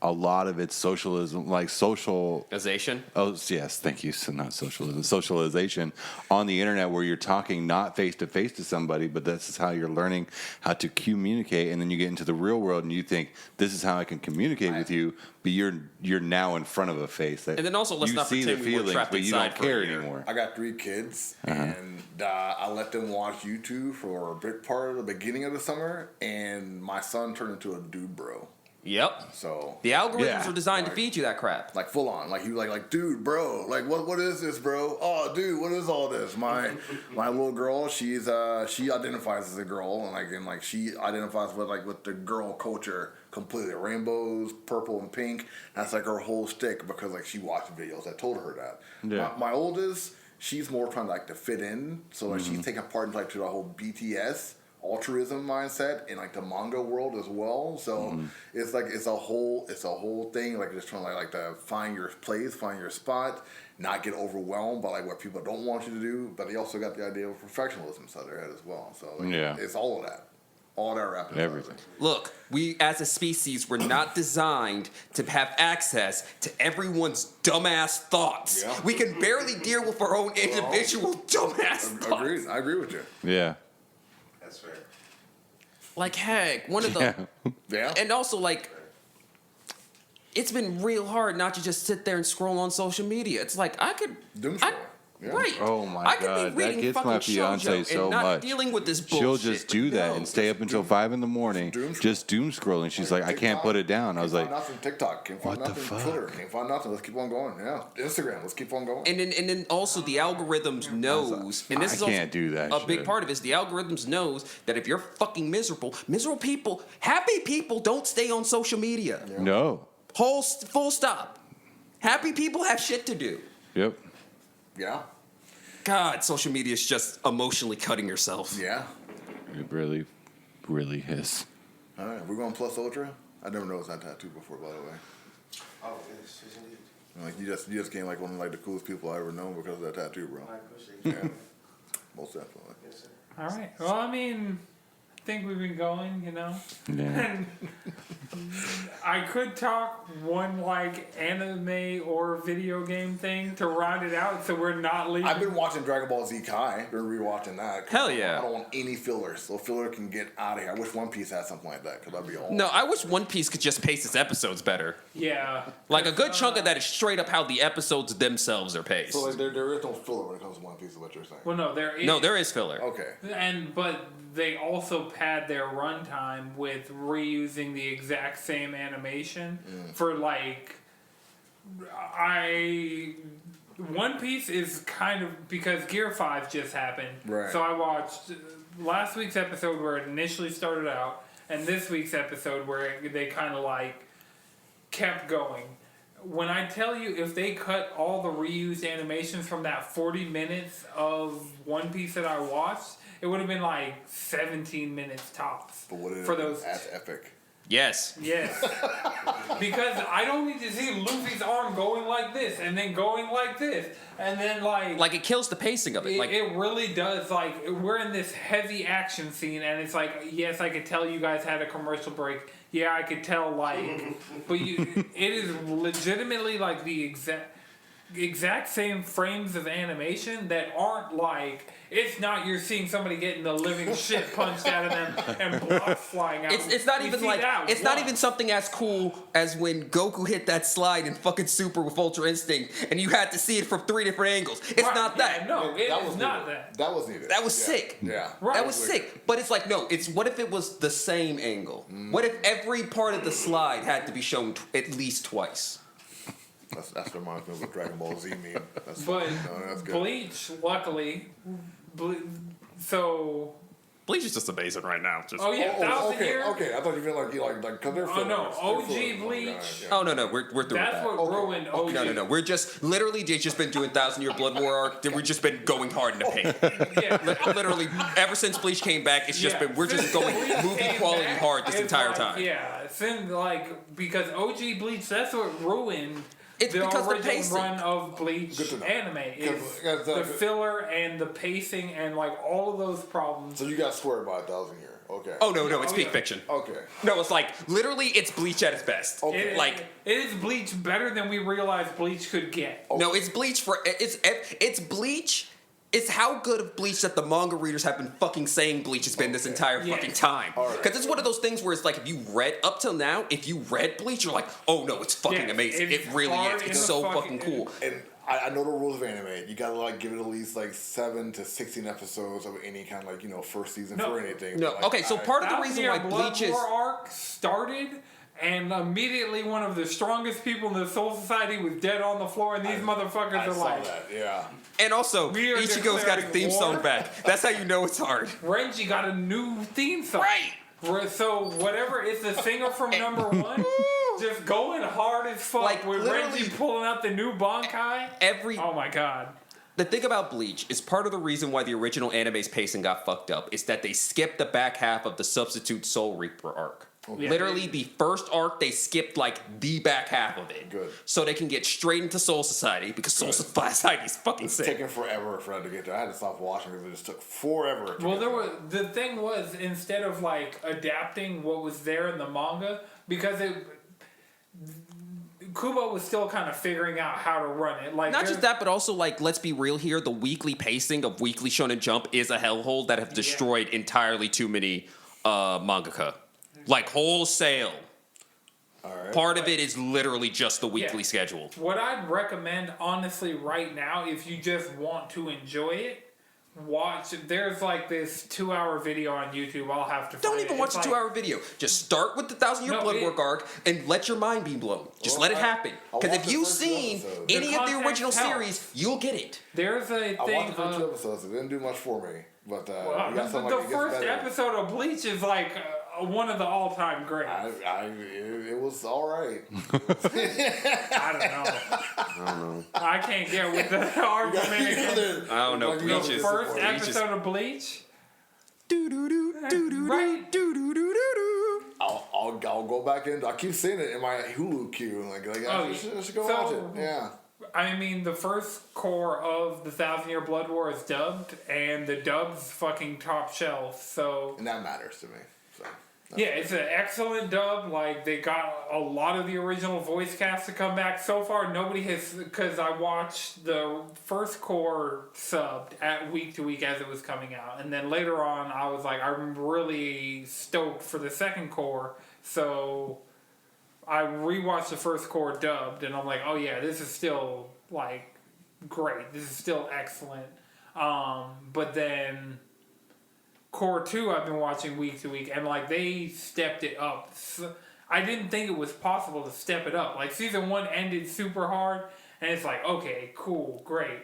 a lot of its socialism, like social... Organization? Oh, yes, thank you. So not socialism. Socialization on the internet where you're talking not face-to-face to somebody, but this is how you're learning how to communicate, and then you get into the real world and you think, this is how I can communicate with you, but you're now in front of a face. That And then also, let's you not see the pretend we were feelings, trapped but you inside don't for a care year. anymore. I got 3 kids, and I let them watch YouTube for a big part of the beginning of the summer, and my son turned into a dude bro. Yep. So The algorithms Yeah. are designed to feed you that crap. like full on, like he was like dude, bro, like what is this, bro? Oh, dude, what is all this? My little girl, she identifies as a girl, and she identifies with the girl culture completely. Rainbows, purple and pink. That's like her whole stick because like she watched videos that told her that. Yeah. My oldest, she's more trying to fit in, so like she's taking part in like to the whole BTS altruism mindset in like the manga world as well. So it's like it's a whole thing, like just trying to find your place, find your spot, not get overwhelmed by like what people don't want you to do, but they also got the idea of perfectionism inside their head as well. So like, Yeah. it's all of that wrapped in Everything. Look, we as a species were not designed to have access to everyone's dumbass thoughts. Yeah. We can barely deal with our own individual dumbass thoughts. Agreed. I agree with you. Yeah. That's fair. Like, heck, one of the... Yeah. Yeah. And also, like, it's been real hard not to just sit there and scroll on social media. It's like, I could... Doom scroll. Yeah. Right. Oh my I could God, be that reading gets fucking my fiance shoujo so and not much. dealing with this bullshit. She'll just do that No. and stay up until 5 in the morning, just doom scrolling. She's like, I can't put it down. I was Can't like, find nothing. TikTok, can't find what the nothing. fuck? Twitter, can't find nothing. Let's keep on going. Yeah, Instagram, let's keep on going. And then also the algorithms knows, and this I is also can't do that a big shit. part of it is the algorithms knows that if you're fucking miserable people, happy people don't stay on social media. no. Full stop. Happy people have shit to do. Yep. Yeah. God, social media is just emotionally cutting yourself. Yeah. It really, really is. All right, we're going Plus Ultra. I never noticed that tattoo before, by the way. Oh, yes, indeed. Like you just came like one of like the coolest people I ever known because of that tattoo, bro. I appreciate you. Yeah, most definitely. Yes, sir. All right. Well, I mean, I think we've been going, you know. Yeah. And I could talk one like anime or video game thing to round it out, so we're not leaving. I've been watching Dragon Ball Z Kai. Been rewatching that. Hell yeah. I don't want any fillers, so filler can get out of here. I wish One Piece had something like that, because that'd be all. No, I wish One Piece could just pace its episodes better. Yeah. Like a good chunk of that is straight up how the episodes themselves are paced. So like there is no filler when it comes to One Piece, is what you're saying. Well, no, there is. No, there is filler. Okay. But they also pad their runtime with reusing the exact same animation for like One Piece is kind of because Gear 5 just happened. Right. So I watched last week's episode where it initially started out and this week's episode where they kind of like kept going. When I tell you, if they cut all the reused animations from that 40 minutes of One Piece that I watched, it would have been like 17 minutes tops. But what for those. That's epic. Yes. Yes. Because I don't need to see Luffy's arm going like this and then going like this and then Like it kills the pacing of it. Like it really does. Like we're in this heavy action scene and it's like, yes, I could tell you guys had a commercial break. Yeah, I could tell, like, but it is legitimately like the exact same frames of animation that aren't like, it's not you're seeing somebody getting the living shit punched out of them and blocks flying out. it's not You even see like that it's not once. even something as cool as when Goku hit that slide in fucking Super with Ultra Instinct and you had to see it from 3 different angles. It's Right, not yeah, that. No, it That is was not needed. that. That was needed. That was Yeah. sick. Yeah. Right. That was sick. But it's like, no, it's what if it was the same angle? What if every part of the slide had to be shown at least twice? That's the reminds me of what Dragon Ball Z meme. That's But that's good. Bleach, luckily, so. Bleach is just amazing right now. Just Oh yeah, Thousand okay, Year. okay. I thought you meant like because they're Oh, no, fillers. OG They're fillers. Bleach. Yeah. Oh no, we're through with That's that. what ruined OG. No. We're just literally they've just been doing 1,000 Year Blood War arc. We've just been going hard in the paint. Yeah. Literally, ever since Bleach came back, it's just Yeah. been we're just Since going Bleach movie came quality back, hard this it's entire like, time. Yeah, since like because OG Bleach, that's what ruined It's the because the original pacing. run of Bleach Good to know. anime is 'Cause the filler and the pacing and like all of those problems. So you got swear by 1,000 Year. Okay. Oh no, it's Oh, peak yeah. fiction. Okay. No, it's like literally it's Bleach at its best. Okay. Like it is Bleach better than we realized Bleach could get. no, it's Bleach for it's Bleach. It's how good of Bleach that the manga readers have been fucking saying Bleach has been this entire Yes. fucking time. Alright. Because it's one of those things where it's like if you read up till now, if you read Bleach, you're like, oh no, it's fucking Yes, amazing. it's It really hard is. in It's the so fucking- fucking cool. And I know the rules of anime. You gotta like give it at least like 7 to 16 episodes of any kind of like first season No. for anything. No, Like, okay, so part of the Thousand reason Year why Blood Bleach is War arc started, and immediately one of the strongest people in the Soul Society was dead on the floor, and these motherfuckers I are saw like, that. Yeah. and also We are Ichigo's got a declaring theme song war. back. That's how you know it's hard. Renji got a new theme song. Right. So whatever, it's the singer from number one, just going hard as fuck Like, with literally- Renji pulling out the new Bankai. Oh my god. The thing about Bleach is part of the reason why the original anime's pacing got fucked up is that they skipped the back half of the Substitute Soul Reaper arc. Yeah. Literally, the first arc, they skipped like the back half of it. Good. So they can get straight into Soul Society because Soul Society is fucking It's sick. taking forever for that to get there. I had to stop watching because it just took forever. to Well, get there there. was the thing was instead of like adapting what was there in the manga because Kubo was still kind of figuring out how to run it. Like Not just that, but also like, let's be real here. The weekly pacing of Weekly Shonen Jump is a hellhole that have destroyed entirely too many mangaka, like wholesale. All right. Part of it is literally just the weekly Yeah. schedule. What I'd recommend, honestly, right now, if you just want to enjoy it, watch. There's like this 2-hour video on YouTube. I'll have to. Don't find even it. watch It's a like- 2-hour video. Just start with the 1,000 Year No, Blood it- Work arc and let your mind be blown. Just Well, let it happen. I Because watched if the you've first two seen episodes. any of the context original helps. series, you'll get it. There's a I watched thing. the first 2 episodes. It didn't do much for me, but Well, we got something the like it gets first better. episode of Bleach is like one of the all-time greats. It was all right. I don't know. I can't get with the argument. I don't know. Like, Bleach The is first Bleach is- episode of Bleach. Right. I'll go back in. I keep seeing it in my Hulu queue. I should go watch it. Yeah. I mean, the first core of the 1,000-Year Blood War is dubbed, and the dub's fucking top shelf. So And that matters to me. So. yeah, it's an excellent dub. Like, they got a lot of the original voice cast to come back. So far, nobody has, because I watched the first core subbed at week to week as it was coming out. And then later on, I was like, I'm really stoked for the second core. So I rewatched the first core dubbed, and I'm like, oh yeah, this is still, like, great. This is still excellent. But then Core 2 I've been watching week to week, and like they stepped it up. So, I didn't think it was possible to step it up. Like season 1 ended super hard, and it's like, okay, cool, great.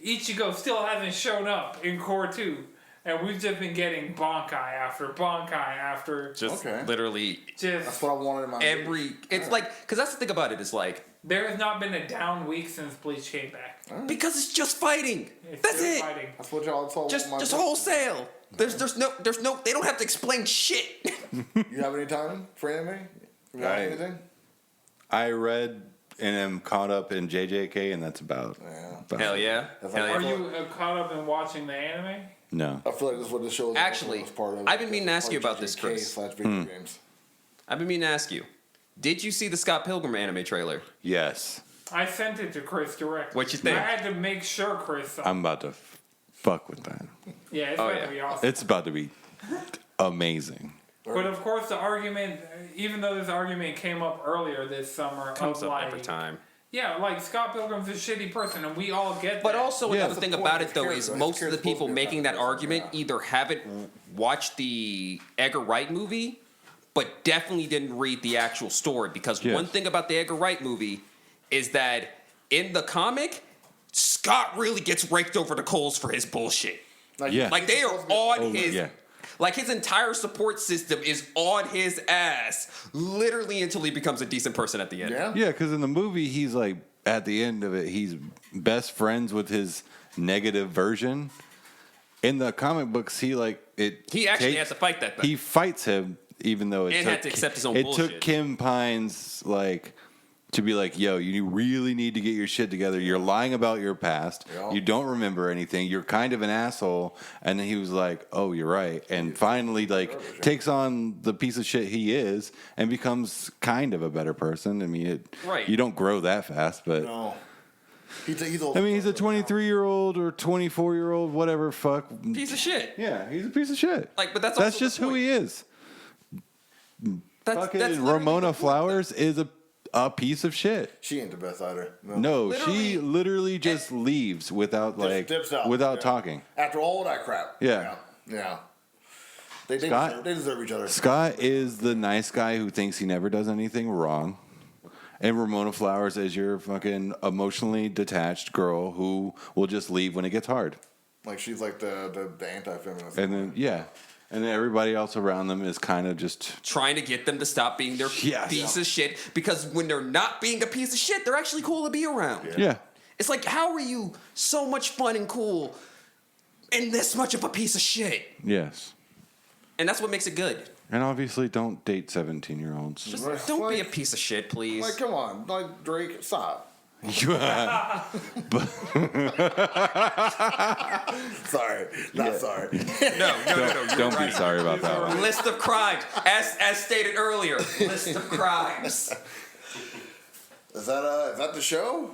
Ichigo still hasn't shown up in Core 2, and we've just been getting Bankai after Just Okay. literally That's what I wanted in my movie. it's like, because that's the thing about it, is like, there has not been a down week since Bleach came back. because it's just fighting. It's That's just it. fighting. That's what y'all told Just my wholesale. There's no, they don't have to explain shit. You have any time for anime? You got Right. anything? I read and am caught up in JJK, and that's about. about Hell it. yeah. That's Hell like- Are yeah. you caught up in watching the anime? No. I feel like this is what the show is Actually, part of. I've been meaning to ask you about this, JJK Chris. / video games. I've been meaning to ask you, did you see the Scott Pilgrim anime trailer? Yes. I sent it to Chris directly. What you think? I had to make sure Chris saw. I'm about to fuck with that. Yeah, it's Oh, going yeah. to be awesome. It's about to be amazing. But of course, the argument, even though this argument came up earlier this summer, Comes of up like, every time. yeah, like Scott Pilgrim's a shitty person, and we all get But that. also, Yeah. another thing It's a about point it of though character. is most of the It's people supposed to be a making that bad person, argument yeah. either haven't watched the Edgar Wright movie, but definitely didn't read the actual story. Because Yes. one thing about the Edgar Wright movie is that in the comic, Scott really gets raked over the coals for his bullshit. Yeah. Like they are on his. yeah. Like his entire support system is on his ass, literally until he becomes a decent person at the end. Yeah. Yeah, because in the movie, he's like, at the end of it, he's best friends with his negative version. In the comic books, he He actually has to fight that thing. He fights him, even though it And took, had to accept his own it bullshit. took Kim Pines to be like, yo, you really need to get your shit together. You're lying about your past. Yeah. You don't remember anything. You're kind of an asshole. And then he was like, oh, you're right. And finally, takes on the piece of shit he is and becomes kind of a better person. I mean, Right. you don't grow that fast, but No. He's old. I mean, he's a 23-year-old or 24-year-old, whatever, fuck. Piece of shit. Yeah, he's a piece of shit. Like, but that's That's also just the who point. he is. That's Fucking literally Ramona the point. Flowers is a piece of shit. She ain't the best either. No, she literally just leaves without Just dips out. without Yeah. talking. After all that crap. Yeah. Yeah. They Scott- deserve each other. Scott is the nice guy who thinks he never does anything wrong. And Ramona Flowers is your fucking emotionally detached girl who will just leave when it gets hard. Like she's like the anti-feminist. And then and then everybody else around them is kind of just Trying to get them to stop being their Yes. piece of shit, because when they're not being a piece of shit, they're actually cool to be around. yeah. It's like, how are you so much fun and cool and this much of a piece of shit? Yes. And that's what makes it good. And obviously don't date 17-year-olds. Just Right. don't be a Like- piece of shit, please. Like, come on, like Drake, stop. Sorry, not sorry. no. Don't be sorry about that one. List of crimes, as stated earlier. List of crimes. Is that the show?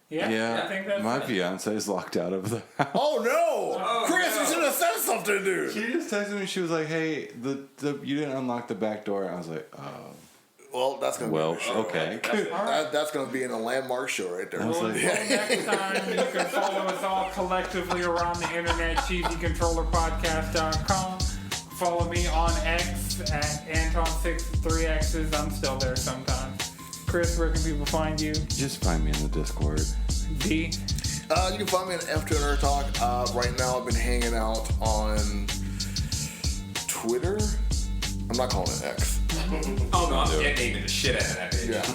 Yeah, I think that's my it. fiance is locked out of the house. Oh no, Chris, you should have said something, dude. She just texted me. She was like, "Hey, the you didn't unlock the back door." I was like, "Oh, Well, that's gonna well, be the show. okay." That's gonna be in a landmark show right there. I was like, Next time, you can follow us all collectively around the internet, cheesycontrollerpodcast.com. Follow me on X at Anton63X's. I'm still there sometimes. Chris, where can people find you? Just find me in the Discord. D. You can find me on FTO Nerd Talk. Right now, I've been hanging out on Twitter. I'm not calling it X. Oh no, I'm naming the shit out of that bitch. Yeah, I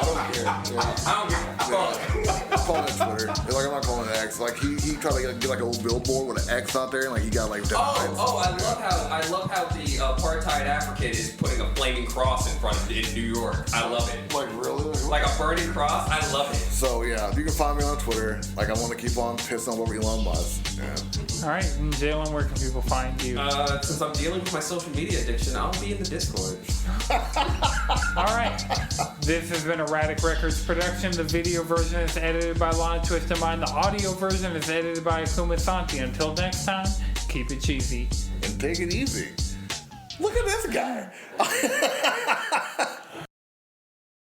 don't care. Yeah. I don't give a fuck. I'm calling it Twitter. Like I'm not calling it X. Like he tried to get like a little billboard with an X out there, and like he got like. I love how the apartheid African is putting a flaming cross in front of it in New York. I love it. Like really? Like a burning cross. I love it. So yeah, you can find me on Twitter. Like I want to keep on pissing all over Elon Musk. Yeah. All right, and Jalen, where can people find you? Since I'm dealing with my social media addiction, I'll be in the Discord. All right. This has been a Radic Records production. The video version is edited by Lana Twist and Mine. The audio version is edited by Akuma Santi. Until next time, keep it cheesy. And take it easy. Look at this guy.